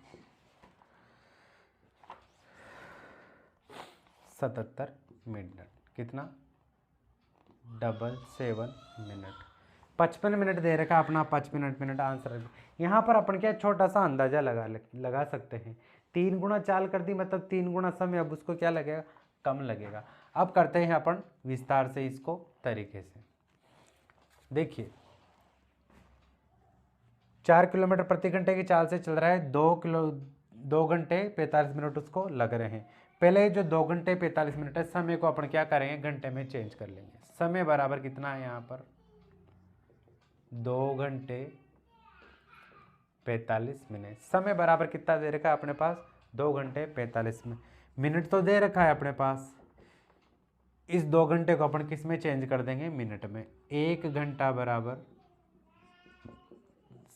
77 मिनट, कितना 77 मिनट, 55 मिनट दे रखा अपना 55 मिनट आंसर। यहाँ पर अपन क्या छोटा सा अंदाजा लगा सकते हैं, 3 गुणा चाल कर दी मतलब 3 गुणा समय, अब उसको क्या लगेगा, कम लगेगा। अब करते हैं अपन विस्तार से इसको तरीके से। देखिए 4 किलोमीटर प्रति घंटे की चाल से चल रहा है, 2 घंटे 45 मिनट उसको लग रहे हैं। पहले जो 2 घंटे 45 मिनट है, समय को अपन क्या करेंगे, घंटे में चेंज कर लेंगे। समय बराबर कितना है यहाँ पर, 2 घंटे 45 मिनट। समय बराबर कितना दे रखा है अपने पास, 2 घंटे 45 मिनट। मिनट तो दे रखा है अपने पास, इस 2 घंटे को अपन किस में चेंज कर देंगे, मिनट में। 1 घंटा बराबर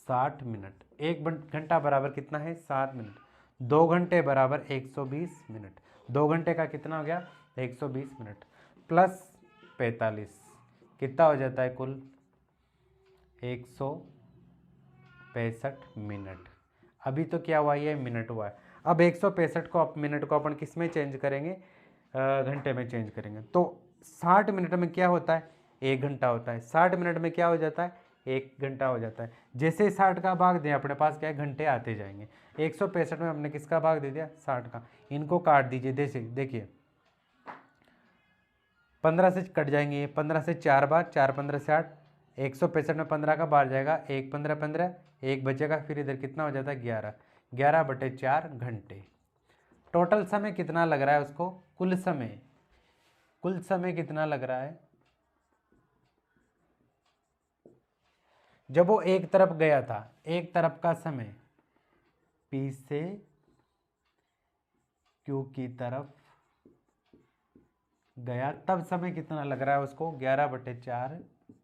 60 मिनट। 1 घंटा बराबर कितना है, 7 मिनट। 2 घंटे बराबर 120 मिनट। 2 घंटे का कितना हो गया, 120 मिनट प्लस 45 कितना हो जाता है कुल, 165 मिनट। अभी तो क्या हुआ, ये मिनट हुआ है। अब 165 को मिनट को अपन किस में चेंज करेंगे, घंटे में चेंज करेंगे। तो 60 मिनट में क्या होता है, 1 घंटा होता है। 60 मिनट में क्या हो जाता है, 1 घंटा हो जाता है। जैसे 60 का भाग दें, अपने पास क्या है, घंटे आते जाएंगे। 165 में हमने किसका भाग दे दिया, 60 का। इनको काट दीजिए, देखिए 15 से कट जाएंगे, 15 से 4 बार, 4 15 से 8। 165 में 15 का बाहर जाएगा, 1 15 15, 1 बचेगा, फिर इधर कितना हो जाता है, 11। 11/4 घंटे। टोटल समय कितना लग रहा है उसको, कुल समय कितना लग रहा है, जब वो एक तरफ गया था, एक तरफ का समय P से Q की तरफ गया, तब समय कितना लग रहा है उसको, 11/4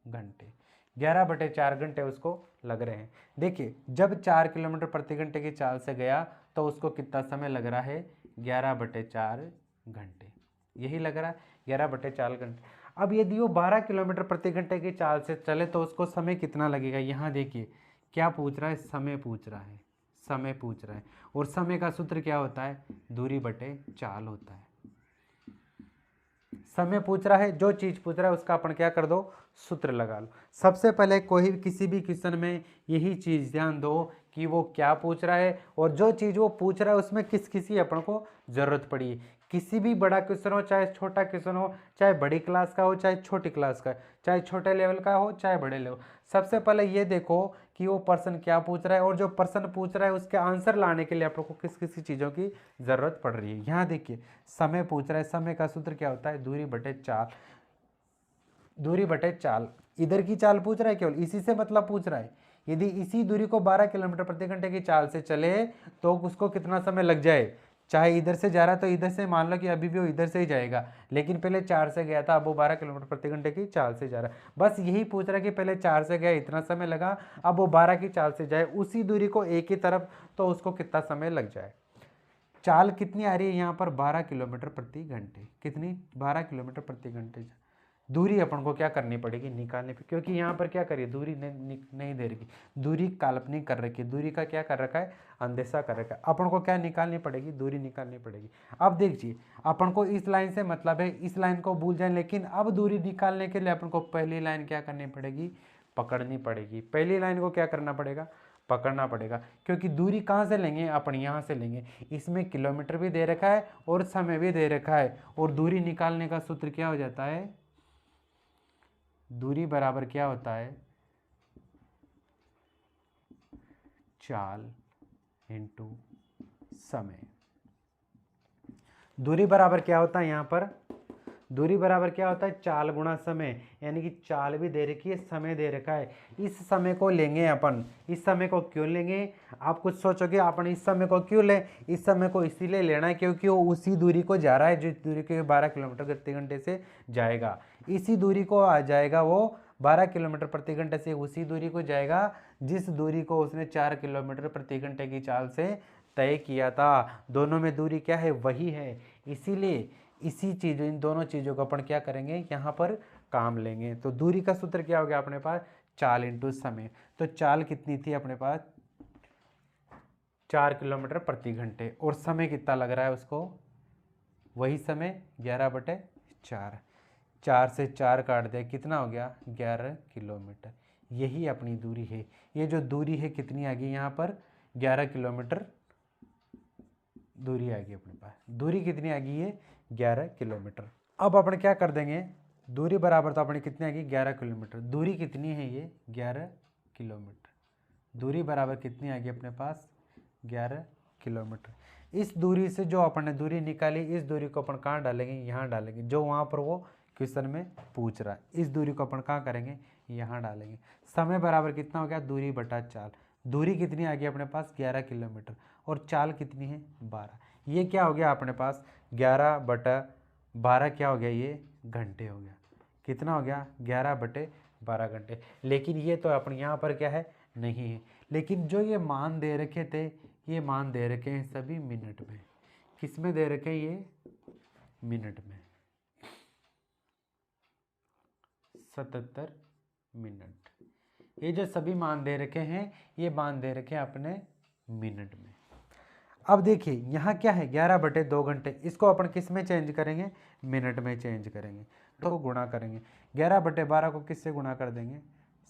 घंटे। 11/4 घंटे उसको लग रहे हैं। देखिए जब 4 किलोमीटर प्रति घंटे की चाल से गया तो उसको कितना समय लग रहा है, 11/4 घंटे। यही लग रहा है, 11/4 घंटे। अब यदि वो 12 किलोमीटर प्रति घंटे की चाल से चले तो उसको समय कितना लगेगा। यहाँ देखिए क्या पूछ रहा है, समय पूछ रहा है, समय पूछ रहा है। और समय का सूत्र क्या होता है, दूरी बटे चाल होता है। समय पूछ रहा है, जो चीज पूछ रहा है उसका अपन क्या कर दो, सूत्र लगा लो। सबसे पहले कोई किसी भी क्वेश्चन में यही चीज ध्यान दो कि वो क्या पूछ रहा है और जो चीज वो पूछ रहा है उसमें किस किसी अपन को जरूरत पड़ी है। किसी भी बड़ा क्वेश्चन हो चाहे छोटा क्वेश्चन हो, चाहे बड़ी क्लास का हो चाहे छोटी क्लास का, चाहे छोटे लेवल का हो चाहे बड़े लेवल, सबसे पहले ये देखो कि वो पर्सन क्या पूछ रहा है और जो पर्सन पूछ रहा है उसके आंसर लाने के लिए आप लोग को किस किस चीज़ों की ज़रूरत पड़ रही है। यहाँ देखिए समय पूछ रहा है, समय का सूत्र क्या होता है, दूरी बटे चाल। दूरी बटे चाल, इधर की चाल पूछ रहा है, केवल इसी से मतलब पूछ रहा है। यदि इसी दूरी को 12 किलोमीटर प्रति घंटे की चाल से चले तो उसको कितना समय लग जाए। चाहे इधर से जा रहा है तो इधर से मान लो कि अभी भी वो इधर से ही जाएगा, लेकिन पहले 4 से गया था, अब वो 12 किलोमीटर प्रति घंटे की चाल से जा रहा है। बस यही पूछ रहा है कि पहले 4 से गया इतना समय लगा, अब वो 12 की चाल से जाए उसी दूरी को एक ही तरफ, तो उसको कितना समय लग जाए। चाल कितनी आ रही है यहाँ पर, 12 किलोमीटर प्रति घंटे। कितनी, 12 किलोमीटर प्रति घंटे। दूरी अपन को क्या करनी पड़ेगी, निकालने पे, क्योंकि यहाँ पर क्या करिए, दूरी नहीं दे रखी, दूरी काल्पनिक कर रखी है, दूरी का क्या कर रखा है, अंदेशा कर रखा है। अपन को क्या निकालनी पड़ेगी, दूरी निकालनी पड़ेगी। अब देखिए अपन को इस लाइन से मतलब है, इस लाइन को भूल जाए, लेकिन अब दूरी निकालने के लिए अपन को पहली लाइन क्या करनी पड़ेगी, पकड़नी पड़ेगी। पहली लाइन को क्या करना पड़ेगा, पकड़ना पड़ेगा, क्योंकि दूरी कहाँ से लेंगे, अपन यहाँ से लेंगे। इसमें किलोमीटर भी दे रखा है और समय भी दे रखा है, और दूरी निकालने का सूत्र क्या हो जाता है, दूरी बराबर क्या होता है, चाल इंटू समय। दूरी बराबर क्या होता है यहाँ पर, दूरी बराबर क्या होता है, चाल गुणा समय। यानी कि चाल भी दे रखी है, समय दे रखा है। इस समय को लेंगे अपन, इस समय को क्यों लेंगे, आप कुछ सोचोगे अपन इस समय को क्यों लें। इस समय को इसीलिए लेना है क्योंकि वो उसी दूरी को जा रहा है जिस दूरी के 12 किलोमीटर प्रति घंटे से जाएगा। इसी दूरी को आ जाएगा वो 12 किलोमीटर प्रति घंटे से, उसी दूरी को जाएगा जिस दूरी को उसने 4 किलोमीटर प्रति घंटे की चाल से तय किया था। दोनों में दूरी क्या है, वही है। इसीलिए इसी चीज, इन दोनों चीज़ों को अपन क्या करेंगे, यहाँ पर काम लेंगे। तो दूरी का सूत्र क्या हो गया अपने पास, चाल इंटू समय। तो चाल कितनी थी अपने पास, 4 किलोमीटर प्रति घंटे, और समय कितना लग रहा है उसको, वही समय 11/4। 4 से 4 काट दिया, कितना हो गया, 11 किलोमीटर। यही अपनी दूरी है। ये जो दूरी है कितनी आ गई यहाँ पर, 11 किलोमीटर दूरी आ गई अपने पास। दूरी कितनी आ गई है, 11 किलोमीटर। अब अपन क्या कर देंगे, दूरी बराबर तो अपनी कितनी आ गई, 11 किलोमीटर। दूरी कितनी है ये, 11 किलोमीटर। दूरी बराबर कितनी आ गई अपने पास 11 किलोमीटर। इस दूरी से जो अपन ने दूरी निकाली, इस दूरी को अपन कहाँ डालेंगे, यहाँ डालेंगे, जो वहाँ पर वो क्वेश्चन में पूछ रहा है। इस दूरी को अपन कहाँ करेंगे, यहाँ डालेंगे। समय बराबर कितना हो गया, दूरी बटा चाल। दूरी कितनी आ गई अपने पास 11 किलोमीटर और चाल कितनी है 12। ये क्या हो गया अपने पास 11 बटा 12 क्या हो गया, ये घंटे हो गया। कितना हो गया 11 बटे 12 घंटे। लेकिन ये तो अपन यहाँ पर क्या है नहीं है, लेकिन जो ये मान दे रखे थे, ये मान दे रखे हैं सभी मिनट में। किस में दे रखे हैं, ये मिनट में, 77 मिनट। ये जो सभी मान दे रखे हैं, ये मान दे रखे हैं अपने मिनट में। अब देखिए यहाँ क्या है 11 बटे 2 घंटे, इसको अपन किस में चेंज करेंगे, मिनट में चेंज करेंगे। तो गुणा करेंगे, 11 बटे 12 को किससे गुणा कर देंगे,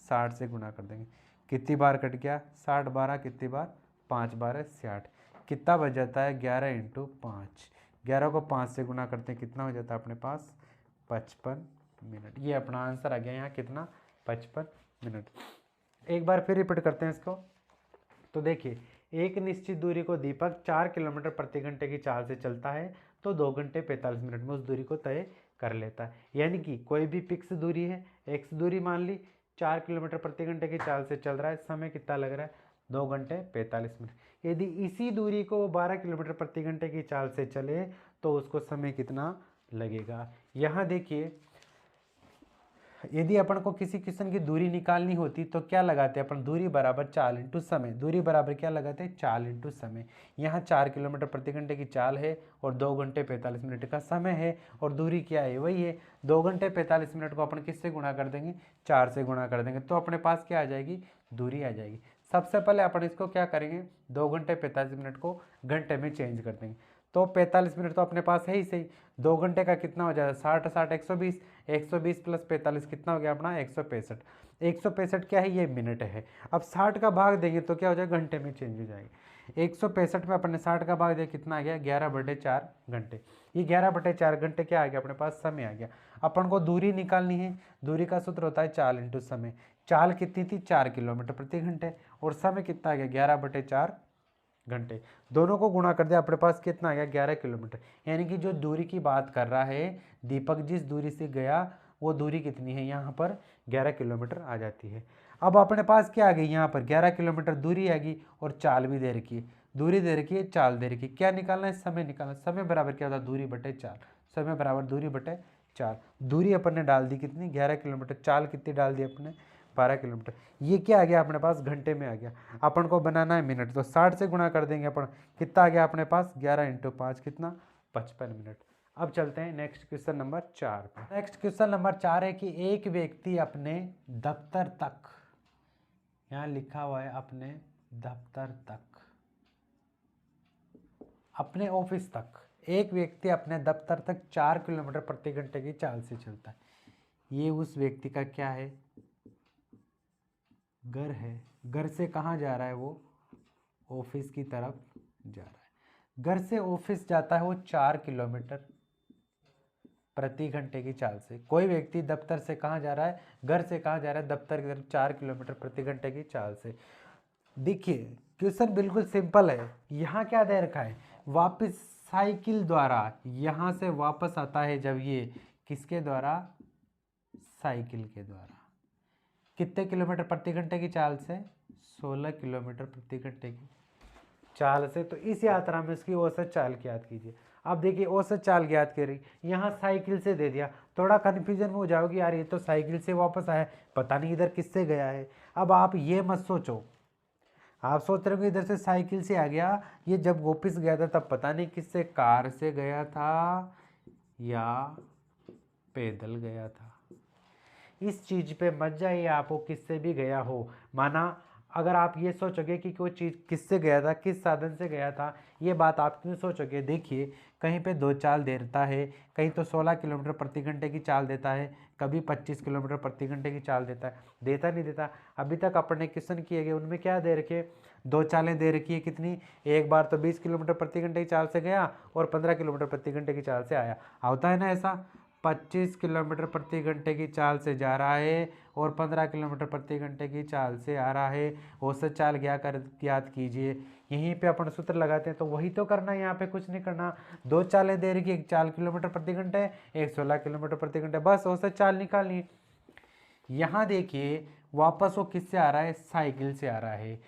60 से गुणा कर देंगे। कितनी बार कट गया, 60 12 कितनी बार, 5 12 60। कितना बच जाता है 11 इंटू 5। 11 को 5 से गुणा करते हैं, कितना हो जाता है अपने पास 55 मिनट। ये अपना आंसर आ गया यहाँ कितना 55 मिनट। एक बार फिर रिपीट करते हैं इसको। तो देखिए एक निश्चित दूरी को दीपक 4 किलोमीटर प्रति घंटे की चाल से चलता है तो 2 घंटे 45 मिनट में उस दूरी को तय कर लेता है। यानी कि कोई भी फिक्स दूरी है, एक्स दूरी मान ली, 4 किलोमीटर प्रति घंटे की चाल से चल रहा है, समय कितना लग रहा है 2 घंटे 45 मिनट। यदि इसी दूरी को 12 किलोमीटर प्रति घंटे की चाल से चले तो उसको समय कितना लगेगा। यहाँ देखिए यदि अपन को किसी क्वेश्चन की दूरी निकालनी होती तो क्या लगाते हैं अपन, दूरी बराबर चाल इंटू समय। दूरी बराबर क्या लगाते हैं, चाल इंटू समय। यहाँ 4 किलोमीटर प्रति घंटे की चाल है और 2 घंटे 45 मिनट का समय है और दूरी क्या है, वही है 2 घंटे 45 मिनट को अपन किससे गुणा कर देंगे, 4 से गुणा कर देंगे, तो अपने पास क्या आ जाएगी, दूरी आ जाएगी। सबसे पहले अपन इसको क्या करेंगे, 2 घंटे 45 मिनट को घंटे में चेंज कर देंगे। तो 45 मिनट तो अपने पास है ही सही, 2 घंटे का कितना हो जाएगा 60 60 120, 120 प्लस 45 कितना हो गया अपना 165। 165 क्या है, ये मिनट है। अब 60 का भाग देंगे तो क्या हो जाएगा, घंटे में चेंज हो जाएगा। 165 में अपने 60 का भाग दिया, कितना आ गया 11 बटे 4 घंटे। ये 11 बटे 4 घंटे क्या आ गया अपने पास, समय आ गया। अपन को दूरी निकालनी है, दूरी का सूत्र होता है चाल इंटू समय। चाल कितनी थी 4 किलोमीटर प्रति घंटे और समय कितना आ गया 11 बटे 4 घंटे। दोनों को गुणा कर दिया, अपने पास कितना आ गया 11 किलोमीटर। यानी कि जो दूरी की बात कर रहा है दीपक, जिस दूरी से गया वो दूरी कितनी है, यहाँ पर 11 किलोमीटर आ जाती है। अब अपने पास क्या आ गई, यहाँ पर 11 किलोमीटर दूरी आ गई और चाल भी दे रखी है, दूरी दे रखी है, चाल दे रखी है। क्या निकालना है, समय निकालना। समय बराबर क्या होता है, दूरी बटे चाल। समय बराबर दूरी बटे चाल। दूरी अपन ने डाल दी कितनी 11 किलोमीटर, चाल कितनी डाल दी अपने 12 किलोमीटर। ये क्या आ गया अपने पास, घंटे में आ गया। अपन को बनाना है मिनट, तो 60 से गुणा कर देंगे अपन, कितना आ गया अपने पास 11 इंटू 5 कितना 55 मिनट। अब चलते हैं नेक्स्ट क्वेश्चन नंबर 4 पे। नेक्स्ट क्वेश्चन नंबर 4 है कि एक व्यक्ति अपने दफ्तर तक, यहाँ लिखा हुआ है अपने दफ्तर तक, अपने ऑफिस तक, एक व्यक्ति अपने दफ्तर तक 4 किलोमीटर प्रति घंटे की चाल से चलता है। ये उस व्यक्ति का क्या है, घर है। घर से कहाँ जा रहा है, वो ऑफिस की तरफ जा रहा है। घर से ऑफिस जाता है वो 4 किलोमीटर प्रति घंटे की चाल से। कोई व्यक्ति दफ्तर से कहाँ जा रहा है, घर से कहाँ जा रहा है, दफ्तर की तरफ 4 किलोमीटर प्रति घंटे की चाल से। देखिए क्वेश्चन बिल्कुल सिंपल है। यहाँ क्या दे रखा है, वापस साइकिल द्वारा यहाँ से वापस आता है जब ये, किसके द्वारा, साइकिल के द्वारा। कितने किलोमीटर प्रति घंटे की चाल से, 16 किलोमीटर प्रति घंटे की चाल से। तो इस यात्रा में इसकी औसत चाल ज्ञात कीजिए। अब देखिए औसत चाल ज्ञात करी, यहाँ साइकिल से दे दिया, थोड़ा कन्फ्यूजन में हो जाओगी यार ये तो साइकिल से वापस आया, पता नहीं इधर किससे गया है। अब आप ये मत सोचो, आप सोच रहे हो इधर से साइकिल से आ गया, ये जब वापस गया था तब पता नहीं किससे, कार से गया था या पैदल गया था। इस चीज़ पे मत जाइए आपको किससे भी गया हो। माना अगर आप ये सोचोगे कि कोई चीज़ किससे गया था, किस साधन से गया था, ये बात आप क्यों सोचोगे। देखिए कहीं पे 2 चाल देता है, कहीं तो 16 किलोमीटर प्रति घंटे की चाल देता है, कभी 25 किलोमीटर प्रति घंटे की चाल देता है। देता नहीं देता, अभी तक अपने क्वेश्चन किए गए उनमें क्या दे रखे, 2 चालें दे रखी है कितनी, एक बार तो 20 किलोमीटर प्रति घंटे की चाल से गया और 15 किलोमीटर प्रति घंटे की चाल से आया। होता है ना ऐसा, 25 किलोमीटर प्रति घंटे की चाल से जा रहा है और 15 किलोमीटर प्रति घंटे की चाल से आ रहा है। औसत चाल ज्ञात कीजिए। यहीं पे अपन सूत्र लगाते हैं, तो वही तो करना है, यहाँ पे कुछ नहीं करना। दो चालें दे रही, एक 4 किलोमीटर प्रति घंटे, एक 16 किलोमीटर प्रति घंटे, बस औसत चाल निकालनी। यहाँ देखिए वापस वो किससे आ रहा है, साइकिल से आ रहा है।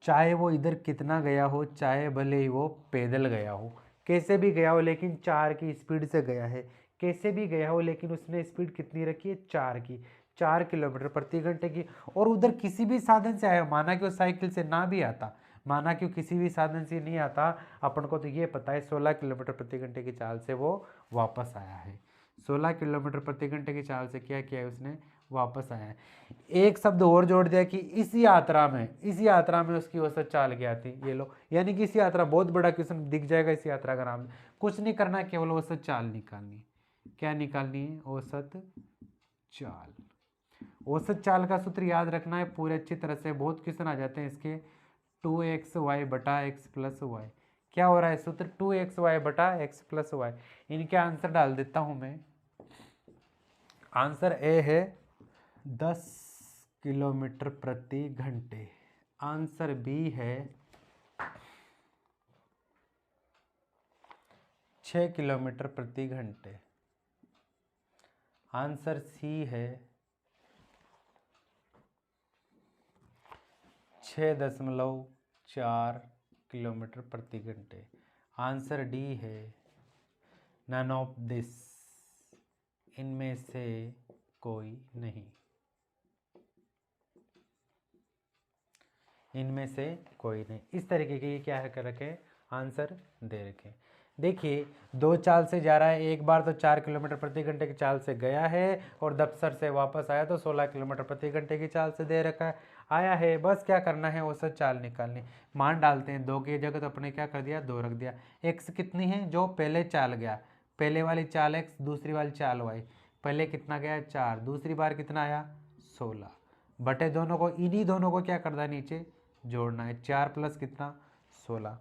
चाहे वो इधर कितना गया हो, चाहे भले ही वो पैदल गया हो, कैसे भी गया हो, लेकिन 4 की स्पीड से गया है। कैसे भी गया हो लेकिन उसने स्पीड कितनी रखी है, 4 की, 4 किलोमीटर प्रति घंटे की। और उधर किसी भी साधन से आया, माना कि वो साइकिल से ना भी आता, माना कि किसी भी साधन से नहीं आता, अपन को तो ये पता है 16 किलोमीटर प्रति घंटे की चाल से वो वापस आया है। 16 किलोमीटर प्रति घंटे की चाल से क्या किया है उसने, वापस आया है। एक शब्द और जोड़ दिया कि इस यात्रा में उसकी औसत चाल क्या थी, ये लो। यानी कि इस यात्रा, बहुत बड़ा क्वेश्चन दिख जाएगा इस यात्रा का नाम। कुछ नहीं करना, केवल औसत चाल निकालनी है। क्या निकालनी है, औसत चाल। औसत चाल का सूत्र याद रखना है पूरे अच्छी तरह से, बहुत क्वेश्चन आ जाते हैं इसके। 2xy बटा x प्लस वाई। क्या हो रहा है सूत्र, 2xy बटा x प्लस वाई। इनके आंसर डाल देता हूं मैं। आंसर ए है 10 किलोमीटर प्रति घंटे। आंसर बी है 6 किलोमीटर प्रति घंटे। आंसर सी है 6.4 किलोमीटर प्रति घंटे। आंसर डी है नन ऑफ दिस, इनमें से कोई नहीं, इनमें से कोई नहीं। इस तरीके के क्या है कर रखे, आंसर दे रखे। देखिए दो चाल से जा रहा है, एक बार तो 4 किलोमीटर प्रति घंटे की चाल से गया है और दफ्तर से वापस आया तो 16 किलोमीटर प्रति घंटे की चाल से दे रखा है, आया है। बस क्या करना है, औसत चाल निकालनी। मान डालते हैं, 2 की जगह तो अपने क्या कर दिया, 2 रख दिया। x कितनी है, जो पहले चाल गया, पहले वाली चाल x, दूसरी वाली चाल y। पहले कितना गया, 4, दूसरी बार कितना आया, 16, बटे दोनों को, इन्हीं दोनों को क्या करना है, नीचे जोड़ना है। 4 प्लस कितना, 16,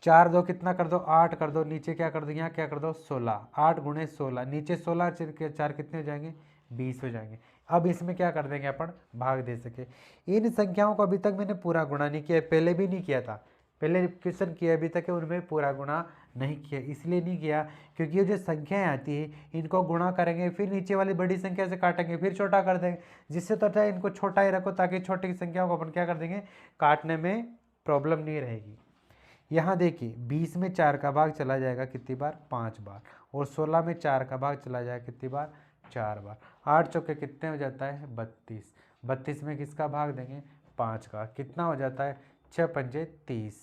4 2 कितना कर दो, 8 कर दो, नीचे क्या कर दो, यहाँ क्या कर दो, 16, 8 गुणे 16, नीचे 16 4 कितने हो जाएंगे, 20 हो जाएंगे। अब इसमें क्या कर देंगे अपन, भाग दे सके। इन संख्याओं को अभी तक मैंने पूरा गुणा नहीं किया, पहले भी नहीं किया था, पहले क्वेश्चन किया अभी तक उनमें पूरा गुणा नहीं किया। इसलिए नहीं किया क्योंकि ये जो संख्याएं आती है इनको गुणा करेंगे, फिर नीचे वाली बड़ी संख्या से काटेंगे, फिर छोटा कर देंगे, जिससे तो अच्छा इनको छोटा ही रखो, ताकि छोटी संख्याओं को अपन क्या कर देंगे, काटने में प्रॉब्लम नहीं रहेगी। यहाँ देखिए 20 में 4 का भाग चला जाएगा कितनी बार, 5 बार, और 16 में 4 का भाग चला जाएगा कितनी बार, 4 बार। 8 चौके कितने हो जाता है, 32, 32 में किसका भाग देंगे, 5 का, कितना हो जाता है, 6 पंजे 30,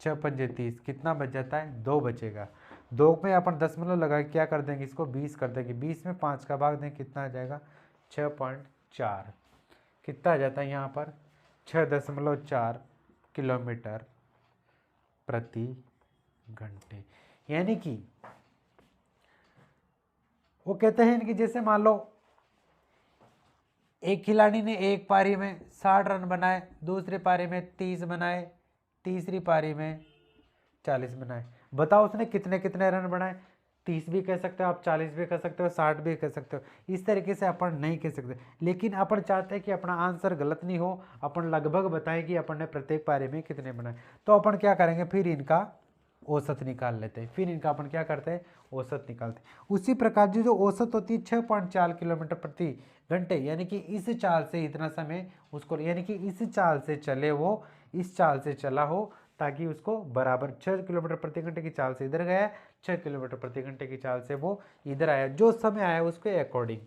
6 पंजे 30, कितना बच जाता है, 2 बचेगा। 2 में अपन दशमलव लगा के क्या कर देंगे, इसको 20 कर देंगे, 20 में 5 का भाग देंगे, कितना आ जाएगा, 6.4, कितना आ जाता है यहाँ पर, 6.4 किलोमीटर प्रति घंटे। यानी कि वो कहते हैं कि जैसे मान लो एक खिलाड़ी ने एक पारी में 60 रन बनाए, दूसरी पारी में 30 बनाए, तीसरी पारी में 40 बनाए। बताओ उसने कितने कितने रन बनाए, 30 भी कह सकते हो आप, 40 भी कह सकते हो, 60 भी कह सकते हो। इस तरीके से अपन नहीं कह सकते, लेकिन अपन चाहते हैं कि अपना आंसर गलत नहीं हो, अपन लगभग बताएं कि अपन ने प्रत्येक पारी में कितने बनाए। तो अपन क्या करेंगे, फिर इनका औसत निकाल लेते हैं, फिर इनका अपन क्या करते हैं, औसत निकालते हैं। उसी प्रकार जो औसत होती है 6.4 किलोमीटर प्रति घंटे, यानी कि इस चाल से इतना समय उसको, यानी कि इस चाल से चले वो, इस चाल से चला हो, ताकि उसको बराबर 6 किलोमीटर प्रति घंटे की चाल से इधर गया, 6 किलोमीटर प्रति घंटे की चाल से वो इधर आया। जो समय आया उसके अकॉर्डिंग,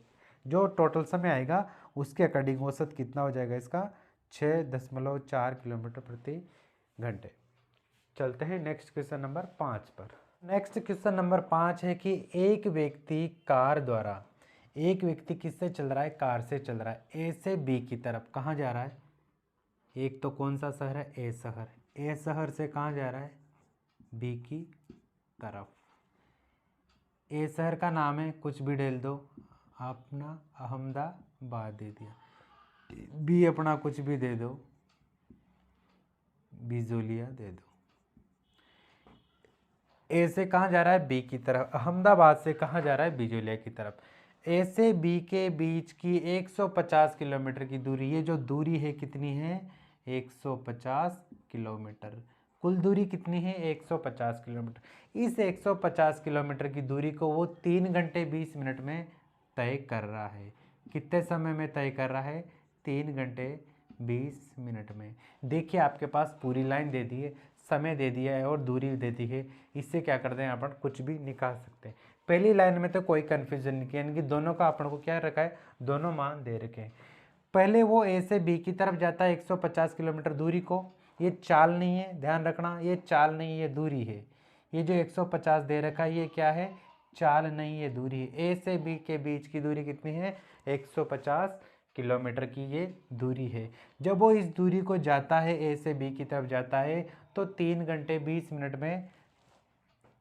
जो टोटल समय आएगा उसके अकॉर्डिंग औसत कितना हो जाएगा इसका, 6.4 किलोमीटर प्रति घंटे। चलते हैं नेक्स्ट क्वेश्चन नंबर 5 पर। नेक्स्ट क्वेश्चन नंबर 5 है कि एक व्यक्ति कार द्वारा, एक व्यक्ति किससे चल रहा है, कार से चल रहा है, ए से बी की तरफ। कहाँ जा रहा है, एक तो कौन सा शहर है, ए शहर, ए शहर से कहाँ जा रहा है, बी की तरफ। ए शहर का नाम है, कुछ भी डाल दो, अपना अहमदाबाद दे दिया, बी अपना कुछ भी दे दो, बिजोलिया दे दो। ए से कहाँ जा रहा है, बी की तरफ। अहमदाबाद से कहाँ जा रहा है, बिजोलिया की तरफ। ए से बी के बीच की 150 किलोमीटर की दूरी, ये जो दूरी है कितनी है, 150 किलोमीटर। कुल दूरी कितनी है, 150 किलोमीटर। इस 150 किलोमीटर की दूरी को वो 3 घंटे 20 मिनट में तय कर रहा है। कितने समय में तय कर रहा है, 3 घंटे 20 मिनट में। देखिए आपके पास पूरी लाइन दे दी है, समय दे दिया है और दूरी दे दी है। इससे क्या करते हैं, अपन कुछ भी निकाल सकते हैं। पहली लाइन में तो कोई कन्फ्यूजन नहीं किया, यानी कि दोनों का अपन को क्या रखा है, दोनों मान दे रखे हैं। पहले वो ए से बी की तरफ जाता है 150 किलोमीटर दूरी को, ये चाल नहीं है, ध्यान रखना, ये चाल नहीं, ये दूरी है। ये जो 150 दे रखा है ये क्या है, चाल नहीं, ये दूरी है। ए से बी के बीच की दूरी कितनी है, 150 किलोमीटर की ये दूरी है। जब वो इस दूरी को जाता है, ए से बी की तरफ जाता है, तो 3 घंटे 20 मिनट में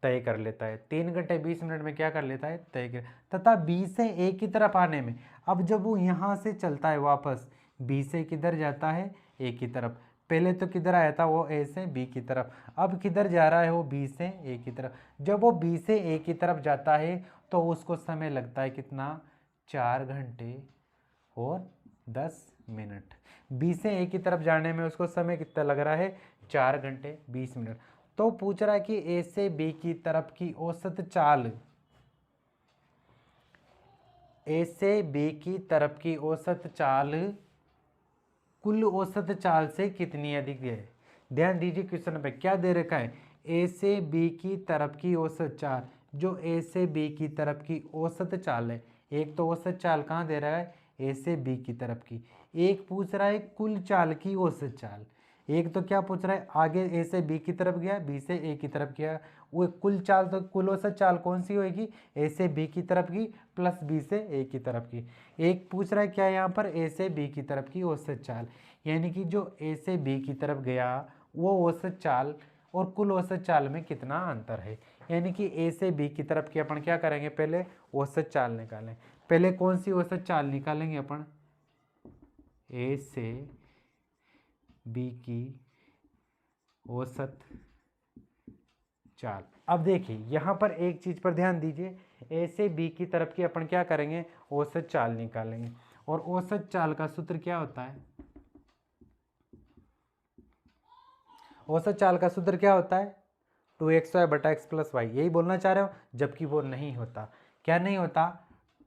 तय कर लेता है। 3 घंटे 20 मिनट में क्या कर लेता है, तय कर। तथा बी से ए की तरफ आने में, अब जब वो यहाँ से चलता है वापस, बी से किधर जाता है, ए की तरफ। पहले तो किधर आया था, वो ए से बी की तरफ। अब किधर जा रहा है, वो बी से ए की तरफ। जब वो बी से ए की तरफ जाता है तो उसको समय लगता है कितना, 4 घंटे और 10 मिनट। बी से ए की तरफ जाने में उसको समय कितना लग रहा है, 4 घंटे 20 मिनट। तो पूछ रहा है कि ए से बी की तरफ की औसत चाल, ए से बी की तरफ की औसत चाल कुल औसत चाल से कितनी अधिक है। ध्यान दीजिए क्वेश्चन पे क्या दे रखा है, ए से बी की तरफ की औसत चाल। जो ए से बी की तरफ की औसत चाल है, एक तो औसत चाल कहाँ दे रहा है, ए से बी की तरफ की। एक पूछ रहा है कुल चाल की औसत चाल। एक तो क्या पूछ रहा है, आगे ए से बी की तरफ गया, बी से ए की तरफ गया, वो कुल चाल, तो कुल औसत चाल कौन सी होगी, ए से बी की तरफ की प्लस बी से ए की तरफ की। एक पूछ रहा है क्या यहाँ पर, ए से बी की तरफ की औसत चाल, यानी कि जो ए से बी की तरफ गया वो औसत चाल और कुल औसत चाल में कितना अंतर है। यानी कि ए से बी की तरफ की अपन क्या करेंगे, पहले औसत चाल निकालें। पहले कौन सी औसत चाल निकालेंगे अपन, ए से बी की औसत चाल। अब देखिए यहाँ पर एक चीज पर ध्यान दीजिए, ए से बी की तरफ की अपन क्या करेंगे, औसत चाल निकालेंगे। और औसत चाल का सूत्र क्या होता है, औसत चाल का सूत्र क्या होता है, 2xy बटा x प्लस वाई। यही बोलना चाह रहे हो, जबकि वो नहीं होता। क्या नहीं होता,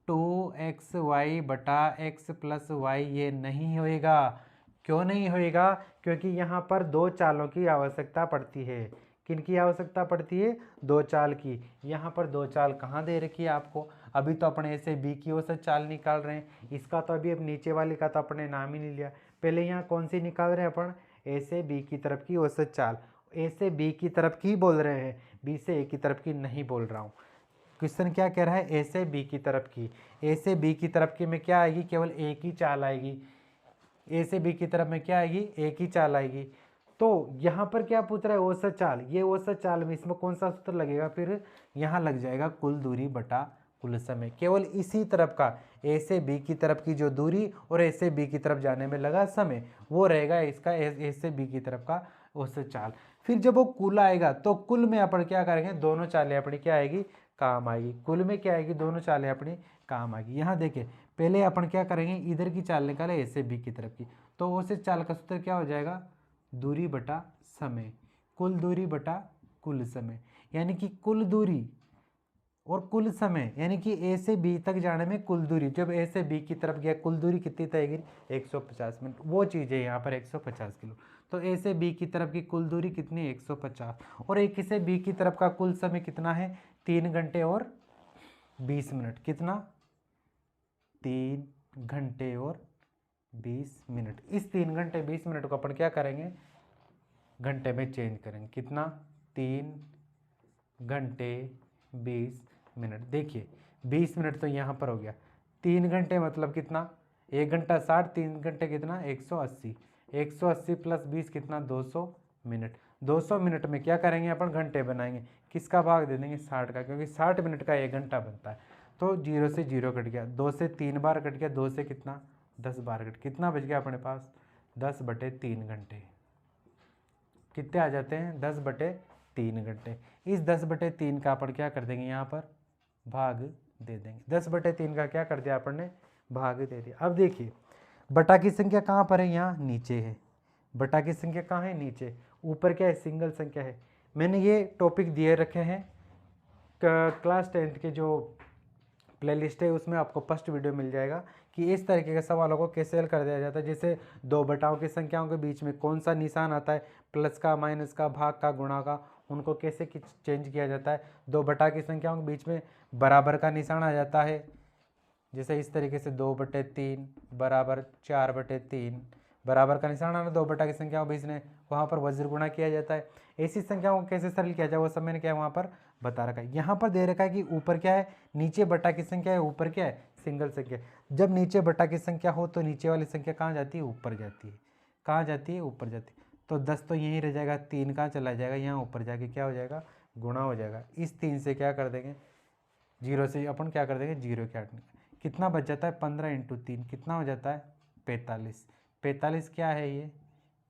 2xy बटा x प्लस वाई ये नहीं होएगा। क्यों नहीं होएगा, क्योंकि यहाँ पर दो चालों की आवश्यकता पड़ती है। किन की आवश्यकता पड़ती है, दो चाल की। यहाँ पर दो चाल कहाँ दे रखी है आपको, अभी तो अपने ए से बी की औसत चाल निकाल रहे हैं। इसका तो अभी अब नीचे वाले का तो अपने नाम ही नहीं लिया। पहले यहाँ कौन सी निकाल रहे हैं अपन, ए से बी की तरफ की औसत चाल। ए से बी की तरफ की बोल रहे हैं, बी से ए की तरफ की नहीं बोल रहा हूँ। क्वेश्चन क्या कह रहा है, ए से बी की तरफ की। ए से बी की तरफ की में क्या आएगी, केवल एक ही चाल आएगी। ए से बी की तरफ में क्या आएगी, एक ही चाल आएगी। तो यहाँ पर क्या पूछ रहा है, औसत चाल। ये औसत चाल में इसमें कौन सा सूत्र लगेगा, फिर यहाँ लग जाएगा कुल दूरी बटा कुल समय। केवल इसी तरफ का, ए से बी की तरफ की जो दूरी और ए से बी की तरफ जाने में लगा समय, वो रहेगा इसका ए से बी की तरफ का औसत चाल। फिर जब वो कुल आएगा तो कुल में अपन क्या करेंगे, दोनों चालें अपनी क्या आएगी, काम आएगी। कुल में क्या आएगी, दोनों चालें अपनी काम आएगी। यहाँ देखिए पहले अपन क्या करेंगे, इधर की चाल निकाले ए से बी की तरफ की, तो औसत चाल का सूत्र क्या हो जाएगा, दूरी बटा समय, कुल दूरी बटा कुल समय। यानी कि कुल दूरी और कुल समय, यानी कि ए से बी तक जाने में कुल दूरी, जब ए से बी की तरफ गया कुल दूरी कितनी तय की, 150 मिनट। वो चीज़ है यहाँ पर 150 किलो। तो ए से बी की तरफ की कुल दूरी कितनी, 150। और ए से बी की तरफ का कुल समय कितना है, 3 घंटे और 20 मिनट। कितना, 3 घंटे और 20 मिनट। इस 3 घंटे 20 मिनट को अपन क्या करेंगे, घंटे में चेंज करेंगे। कितना, 3 घंटे 20 मिनट। देखिए 20 मिनट तो यहाँ पर हो गया, 3 घंटे मतलब कितना, 1 घंटा 60, 3 घंटे कितना, 180। 180 प्लस 20 कितना, 200 मिनट। 200 मिनट में क्या करेंगे अपन, घंटे बनाएंगे। किसका भाग दे देंगे, 60 का, क्योंकि 60 मिनट का 1 घंटा बनता है। तो 0 से 0 कट गया, 2 से 3 बार कट गया, 2 से कितना, 10 बार कट। कितना बच गया अपने पास, 10/3 घंटे। कितने आ जाते हैं, 10/3 3 घंटे। इस 10/3 का अपन क्या कर देंगे यहाँ पर भाग दे देंगे। 10/3 का क्या कर दिया अपन ने भाग दे दिया। अब देखिए बटा की संख्या कहाँ पर है, यहाँ नीचे है। बटा की संख्या कहाँ है, नीचे। ऊपर क्या है, सिंगल संख्या है। मैंने ये टॉपिक दिए रखे हैं क्लास 10th के जो प्लेलिस्ट है उसमें आपको फर्स्ट वीडियो मिल जाएगा कि इस तरीके के सवालों को कैसे हल कर दिया जाता है। जैसे दो बटाओं की संख्याओं के बीच में कौन सा निशान आता है, प्लस का, माइनस का, भाग का, गुणा का, उनको कैसे चेंज किया जाता है। दो बटा की संख्याओं के बीच में बराबर का निशान आ जाता है, जैसे इस तरीके से 2/3 बराबर 4/3, बराबर का निशान आना 2 बटा की संख्याओं के बीच में, वहाँ पर वज्र गुणा किया जाता है। ऐसी संख्याओं को कैसे सरल किया जाए वो सब मैंने क्या वहाँ पर बता रखा है। यहाँ पर दे रखा है कि ऊपर क्या है, नीचे बटा की संख्या है, ऊपर क्या है, सिंगल संख्या। जब नीचे बटा की संख्या हो तो नीचे वाली संख्या कहाँ जाती है, ऊपर जाती है। कहाँ जाती है, ऊपर जाती है। तो 10 तो यहीं रह जाएगा, 3 कहाँ चला जाएगा, यहाँ ऊपर जाके क्या हो जाएगा, गुणा हो जाएगा। इस 3 से क्या कर देंगे, 0 से अपन क्या कर देंगे, 0 काटने। कितना बच जाता है, 15 × 3 कितना हो जाता है, 45। 45 क्या है ये,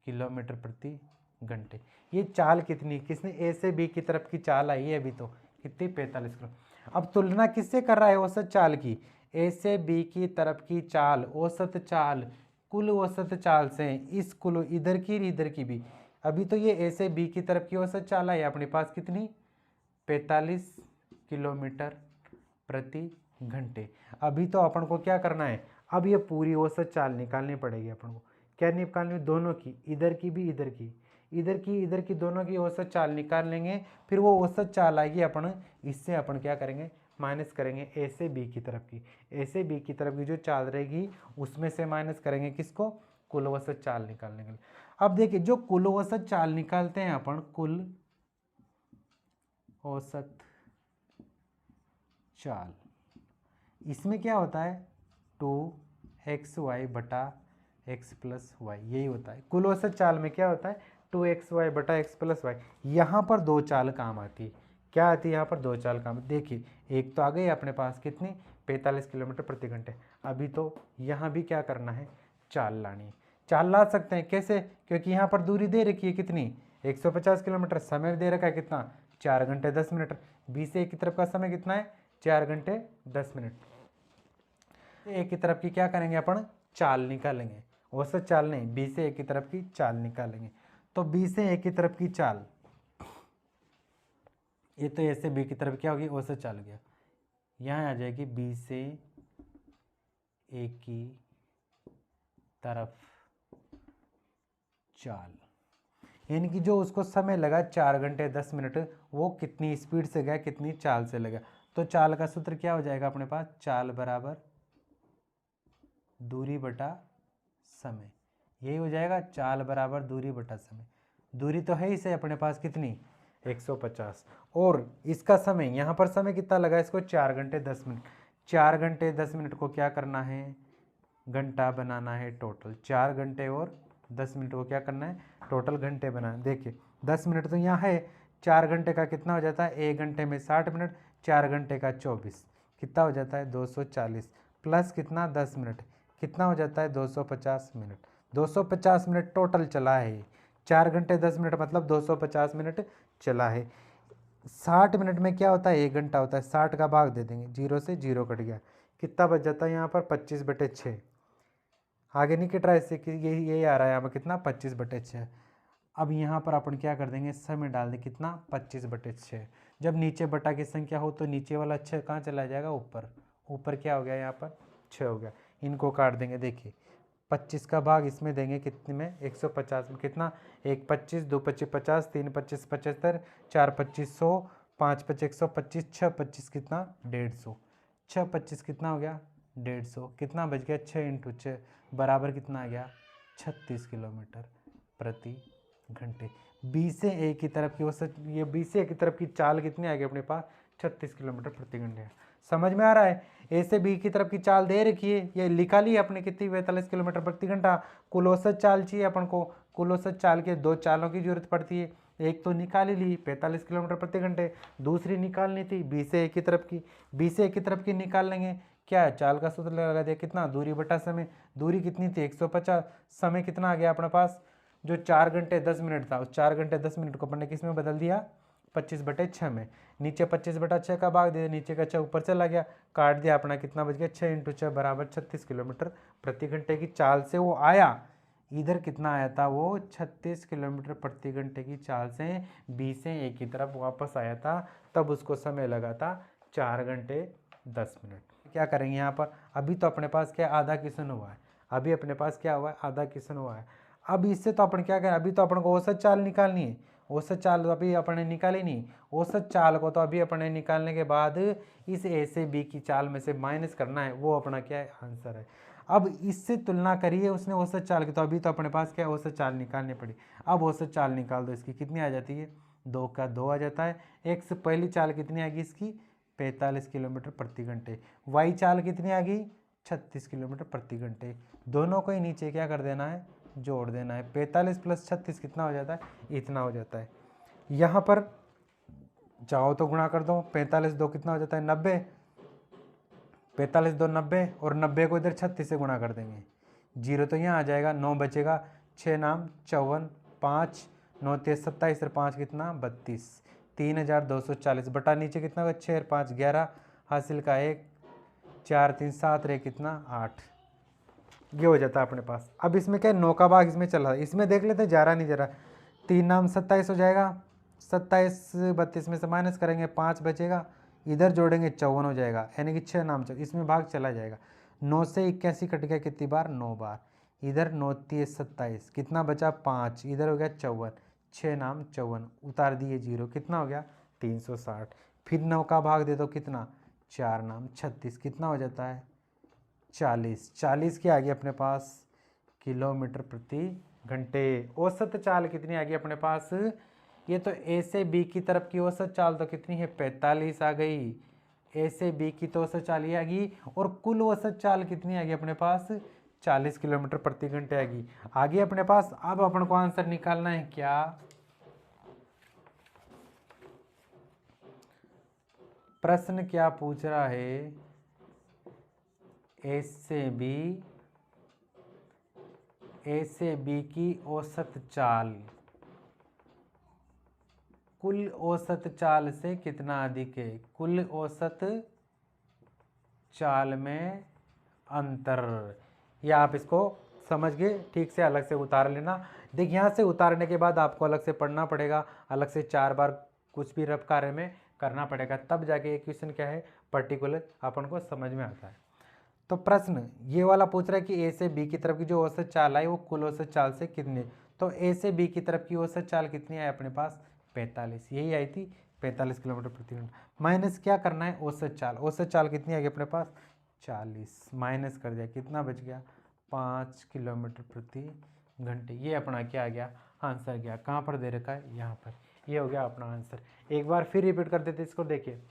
किलोमीटर प्रति घंटे। ये चाल कितनी, किसने ए से बी की तरफ की चाल आई है अभी तो, कितनी, 45 किलो। अब तुलना किससे कर रहा है, औसत चाल की। ए से बी की तरफ की चाल, औसत चाल, कुल औसत चाल से, इस कुल इधर की इधर की भी। अभी तो ये ए से बी की तरफ की औसत चाल आई अपने पास कितनी, 45 किलोमीटर प्रति घंटे। अभी तो अपन को क्या करना है, अब ये पूरी औसत चाल निकालनी पड़ेगी अपन को। क्या निकालनी, दोनों की, इधर की भी इधर की, इधर की दोनों की औसत चाल निकाल लेंगे। फिर वो औसत चाल आएगी अपन, इससे अपन क्या करेंगे, माइनस करेंगे ए से बी की तरफ की। ए से बी की तरफ की जो चाल रहेगी उसमें से माइनस करेंगे किसको, कुल औसत चाल निकालने के लिए। अब देखिए जो कुल औसत चाल निकालते हैं अपन, कुल औसत चाल, इसमें क्या होता है, 2xy बटा x प्लस वाई, यही होता है। कुल औसत चाल में क्या होता है, 2xy बटा x प्लस वाई। यहाँ पर दो चाल काम आती है। क्या आती है, यहाँ पर दो चाल काम। देखिए एक तो आ गई अपने पास कितनी, 45 किलोमीटर प्रति घंटे। अभी तो यहाँ भी क्या करना है, चाल लानी है। चाल ला सकते हैं कैसे, क्योंकि यहाँ पर दूरी दे रखी है कितनी, 150 किलोमीटर। समय दे रखा है कितना, 4 घंटे 10 मिनट। बी से एक की तरफ का समय कितना है, 4 घंटे 10 मिनट। एक की तरफ की क्या करेंगे अपन, चाल निकालेंगे। औसत चाल नहीं, बी से एक की तरफ की चाल निकालेंगे। तो बी से एक की तरफ की चाल, ये तो ऐसे बी की तरफ क्या होगी, औसत चाल गया। यहाँ आ जाएगी बी से एक की तरफ चाल, यानी कि जो उसको समय लगा 4 घंटे 10 मिनट, वो कितनी स्पीड से गया, कितनी चाल से लगा। तो चाल का सूत्र क्या हो जाएगा अपने पास, चाल बराबर दूरी बटा समय। यही हो जाएगा, चाल बराबर दूरी बटा समय। दूरी तो है ही से अपने पास कितनी, 150, और इसका समय, यहाँ पर समय कितना लगा इसको, 4 घंटे 10 मिनट। 4 घंटे 10 मिनट को क्या करना है, घंटा बनाना है टोटल। 4 घंटे और 10 मिनट को क्या करना है, टोटल घंटे बनाना है। देखिए 10 मिनट तो यहाँ है, 4 घंटे का कितना हो जाता है, 1 घंटे में 60 मिनट, 4 घंटे का 24, कितना हो जाता है 240, प्लस कितना 10 मिनट, कितना हो जाता है 250 मिनट। 250 मिनट टोटल चला है। 4 घंटे 10 मिनट मतलब 250 मिनट चला है। 60 मिनट में क्या होता है, 1 घंटा होता है। 60 का भाग दे देंगे, 0 से 0 कट गया, कितना बच जाता है यहाँ पर 25/6। आगे नहीं कट रहा है इससे, यही आ रहा है यहाँ पर कितना, 25/6। अब यहाँ पर अपन क्या कर देंगे, समय डाल दें कितना, 25/6। जब नीचे बटा की संख्या हो तो नीचे वाला 6 कहाँ चला जाएगा, ऊपर। ऊपर क्या हो गया, यहाँ पर 6 हो गया। इनको काट देंगे। देखिए 25 का भाग इसमें देंगे कितने में, 150 में, कितना, 1 25, 2 25 50, 3 25 75, 4 25 100, 5 5 125, 6 25 कितना, 150। 6 25 कितना हो गया, 150। कितना बच गया, 6 × 6 बराबर कितना आ गया, 36 किलोमीटर प्रति घंटे। बी से ए की तरफ की औसत, ये बी से ए की तरफ की चाल कितनी आ गई अपने पास, 36 किलोमीटर प्रति घंटे। समझ में आ रहा है, ए से बी की तरफ की चाल दे रखी है, ये लिखा ली अपने कितनी, 45 किलोमीटर प्रति घंटा। कुल औसत चाल चाहिए अपन को। कुल औसत चाल के दो चालों की जरूरत पड़ती है, एक तो निकाल ही ली 45 किलोमीटर प्रति घंटे, दूसरी निकालनी थी बी से ए की तरफ की। बी से ए की तरफ की निकाल लेंगे, क्या है, चाल का सूत्र लगा दिया कितना, दूरी बटा समय। दूरी कितनी थी, 150। समय कितना आ गया अपने पास, जो 4 घंटे 10 मिनट था, उस 4 घंटे 10 मिनट को अपन ने किस में बदल दिया, 25/6 में, नीचे 25/6 का भाग दे, नीचे का 6 ऊपर चला गया, काट दिया अपना, कितना बच गया 6 × 6 बराबर 36 किलोमीटर प्रति घंटे की चाल से वो आया। इधर कितना आया था वो 36 किलोमीटर प्रति घंटे की चाल से बी से ए की तरफ वापस आया था, तब उसको समय लगा था 4 घंटे 10 मिनट। क्या करेंगे यहाँ पर, अभी तो अपने पास क्या आधा क्वेश्चन हुआ है, अभी अपने पास क्या हुआ है आधा क्वेश्चन हुआ है। अब इससे तो अपन क्या करें, अभी तो अपन को औसत चाल निकालनी है, औसत चाल तो अभी अपने निकाली नहीं, औसत चाल को तो अभी अपने निकालने के बाद इस ए से बी की चाल में से माइनस करना है, वो अपना क्या है आंसर है। अब इससे तुलना करिए उसने औसत चाल की, तो अभी तो अपने पास क्या है औसत चाल निकालनी पड़ी। अब औसत चाल निकाल दो, इसकी कितनी आ जाती है 2 का 2 आ जाता है। एक्स पहली चाल कितनी आ गई इसकी 45 किलोमीटर प्रति घंटे, वाई चाल कितनी आ गई 36 किलोमीटर प्रति घंटे। दोनों को ही नीचे क्या कर देना है जोड़ देना है, 45 + 36 कितना हो जाता है इतना हो जाता है। यहाँ पर चाहो तो गुणा कर दो, 45 2 कितना हो जाता है 90, 45 2 90 और 90 को इधर 36 से गुणा कर देंगे, जीरो तो यहाँ आ जाएगा, 9 बचेगा, 6 नाम 54, 5 9 3 27 और 5 कितना 32, 3240 बटा नीचे कितना होगा 6 और 5 11, हासिल का 1 4 3 7 रे कितना 8, ये हो जाता है अपने पास। अब इसमें क्या 9 का भाग इसमें चला, इसमें देख लेते जा रहा नहीं जा रहा, 3 नाम 27 हो जाएगा, 27 32 में से माइनस करेंगे 5 बचेगा, इधर जोड़ेंगे 54 हो जाएगा, यानी कि 6 नाम 4, इसमें भाग चला जाएगा। 9 से 81 कट गया कितनी बार 9 बार, इधर 9 3 27 कितना बचा 5, इधर हो गया 54, 6 नाम 54 उतार दिए जीरो, कितना हो गया 360, फिर 9 का भाग दे दो कितना 4 नाम 36 कितना हो जाता है 40, 40 की आ गई अपने पास किलोमीटर प्रति घंटे। औसत चाल कितनी आ गई अपने पास, ये तो ए से बी की तरफ की औसत चाल तो कितनी है 45 आ गई, ए से बी की तो औसत चाल ये आ गई, और कुल औसत चाल कितनी आ गई अपने पास 40 किलोमीटर प्रति घंटे आ गई। आगे अपने पास अब अपन को आंसर निकालना है क्या, प्रश्न क्या पूछ रहा है, ए से बी की औसत चाल कुल औसत चाल से कितना अधिक है, कुल औसत चाल में अंतर, या आप इसको समझ के ठीक से अलग से उतार लेना। देख यहाँ से उतारने के बाद आपको अलग से पढ़ना पड़ेगा, अलग से 4 बार कुछ भी रफ कार्य में करना पड़ेगा, तब जाके ये क्वेश्चन क्या है पर्टिकुलर अपन को समझ में आता है। तो प्रश्न ये वाला पूछ रहा है कि ए से बी की तरफ की जो औसत चाल आई वो कुल औसत चाल से कितनी, तो ए से बी की तरफ की औसत चाल कितनी आई अपने पास 45, यही आई थी 45 किलोमीटर प्रति घंटा, माइनस क्या करना है औसत चाल, औसत चाल कितनी आ गई अपने पास 40, माइनस कर दिया कितना बच गया 5 किलोमीटर प्रति घंटे, ये अपना क्या आ गया आंसर गया। कहाँ पर दे रखा है यहाँ पर, ये हो गया अपना आंसर। एक बार फिर रिपीट कर देते इसको, देखिए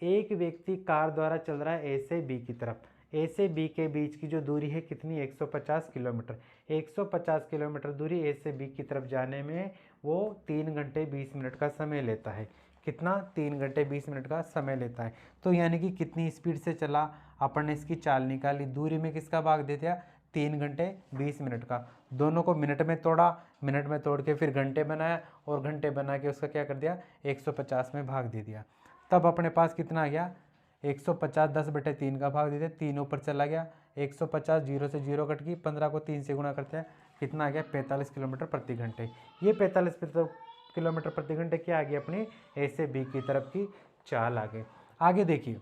एक व्यक्ति कार द्वारा चल रहा है ए से बी की तरफ, ए से बी के बीच की जो दूरी है कितनी 150 किलोमीटर, 150 किलोमीटर दूरी ए से बी की तरफ जाने में वो 3 घंटे 20 मिनट का समय लेता है, कितना 3 घंटे 20 मिनट का समय लेता है। तो यानी कि कितनी स्पीड से चला, अपन ने इसकी चाल निकाली, दूरी में किसका भाग दे दिया 3 घंटे 20 मिनट का, दोनों को मिनट में तोड़ा, मिनट में तोड़ के फिर घंटे बनाया और घंटे बना के उसका क्या कर दिया 150 में भाग दे दिया, तब अपने पास कितना आ गया 150 10/3 का भाग दे दिया, 3 ऊपर चला गया 150, 0 से 0 कट गई, 15 को 3 से गुणा करते हैं कितना आ गया 45 किलोमीटर प्रति घंटे। ये 45 किलोमीटर प्रति घंटे क्या आ गई अपनी ए से बी की तरफ की चाल आ गई। आगे देखिए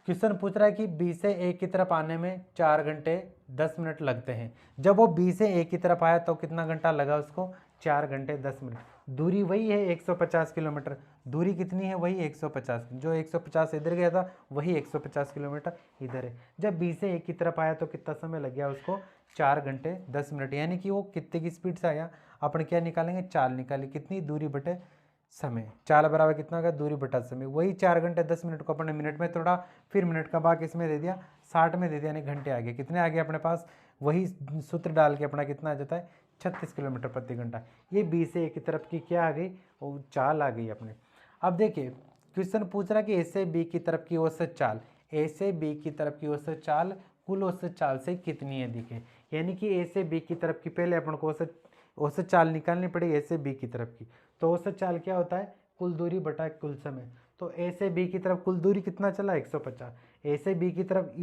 क्वेश्चन पूछ रहा है कि बी से ए की तरफ आने में 4 घंटे 10 मिनट लगते हैं, जब वो बी से ए की तरफ आया तो कितना घंटा लगा उसको 4 घंटे 10 मिनट, दूरी वही है 150 किलोमीटर, दूरी कितनी है वही 150, जो 150 इधर गया था वही 150 किलोमीटर इधर है। जब बी से ए की तरफ आया तो कितना समय लग गया उसको 4 घंटे 10 मिनट, यानी कि वो कितने की स्पीड से आया, अपन क्या निकालेंगे चाल निकाली, कितनी दूरी बटे समय, चाल बराबर कितना होगा दूरी बटा समय, वही 4 घंटे 10 मिनट को अपने मिनट में तोड़ा, फिर मिनट का भाग इसमें दे दिया 60 में दे दिया, यानी घंटे आ गए, कितने आ गए अपने पास, वही सूत्र डाल के अपना कितना आ जाता है 36 किलोमीटर प्रति घंटा। ये बी से ए की तरफ की क्या आ गई वो चाल आ गई अपने। अब देखिए क्वेश्चन पूछ रहा है कि ए से बी की तरफ की औसत चाल, ए से बी की तरफ की औसत चाल कुल औसत चाल से कितनी अधिक है, यानी कि ए से बी की तरफ की पहले अपन को औसत चाल निकालनी पड़ेगी ए से बी की तरफ की। तो औसत चाल क्या होता है, कुल दूरी बटा कुल समय। तो ए से बी की तरफ कुल दूरी कितना चला, 150। ए से बी की तरफ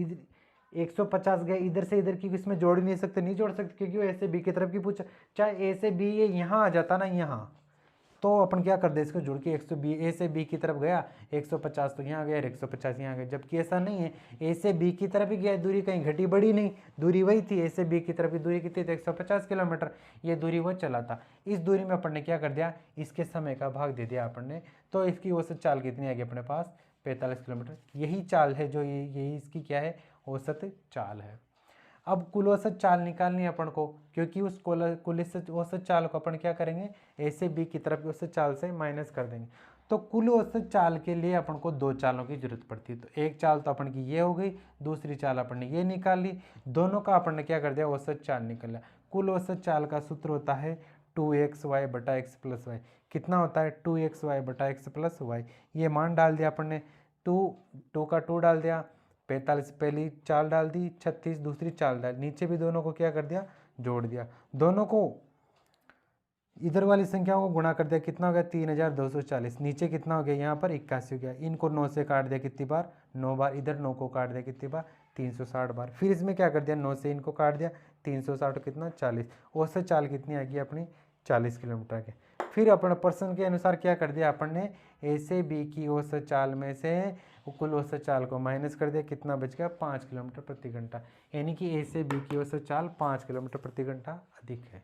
150 गए, इधर से इधर की इसमें जोड़ नहीं सकते, नहीं जोड़ सकते क्योंकि वो ए से बी की तरफ की पूछा। चाहे ए से बी ये यहाँ आ जाता ना, यहाँ, तो अपन क्या कर दे इसको जोड़ के 120, ए से बी की तरफ गया 150 तो यहाँ गया, 150 यहाँ गया। जबकि ऐसा नहीं है, ए से बी की तरफ ही गया, दूरी कहीं घटी बढ़ी नहीं, दूरी वही थी। ए से बी की तरफ की दूरी कितनी थी, 150 किलोमीटर, ये दूरी वो चला था। इस दूरी में अपन ने क्या कर दिया, इसके समय का भाग दे दिया अपन ने। तो इसकी औसत चाल कितनी आ गई अपने पास, 45 किलोमीटर। यही चाल है जो यही इसकी क्या है, औसत चाल है। अब कुल औसत चाल निकालनी है अपन को, क्योंकि उस कुल औसत चाल को अपन क्या करेंगे, ए से बी की तरफ औसत चाल से माइनस कर देंगे। तो कुल औसत चाल के लिए अपन को दो चालों की जरूरत पड़ती है। तो एक चाल तो अपन की ये हो गई, दूसरी चाल अपन ने ये निकाल ली, दोनों का अपन ने क्या कर दिया, औसत चाल निकल लिया। कुल औसत चाल का सूत्र होता है 2xy बटा x प्लस वाई। कितना होता है, 2xy बटा x प्लस वाई। ये मान डाल दिया अपन ने, 2 का 2 डाल दिया, 45 पहली चाल डाल दी, 36 दूसरी चाल डाल, नीचे भी दोनों को क्या कर दिया, जोड़ दिया। दोनों को इधर वाली संख्याओं को गुणा कर दिया, कितना हो गया 3240। नीचे कितना हो गया, यहाँ पर 81 हो गया। इनको 9 से काट दिया कितनी बार, 9 बार। इधर 9 को काट दिया कितनी बार, 360 बार। फिर इसमें क्या कर दिया, 9 से इनको काट दिया, 360 कितना 40। औसत चाल कितनी आ गई अपनी, 40 किलोमीटर के। फिर अपन प्रश्न के अनुसार क्या कर दिया अपन ने, ए से बी की औसत चाल में से कुल औसत चाल को माइनस कर दिया, कितना बच गया, 5 किलोमीटर प्रति घंटा। यानी कि ए से बी की औसत चाल 5 किलोमीटर प्रति घंटा अधिक है।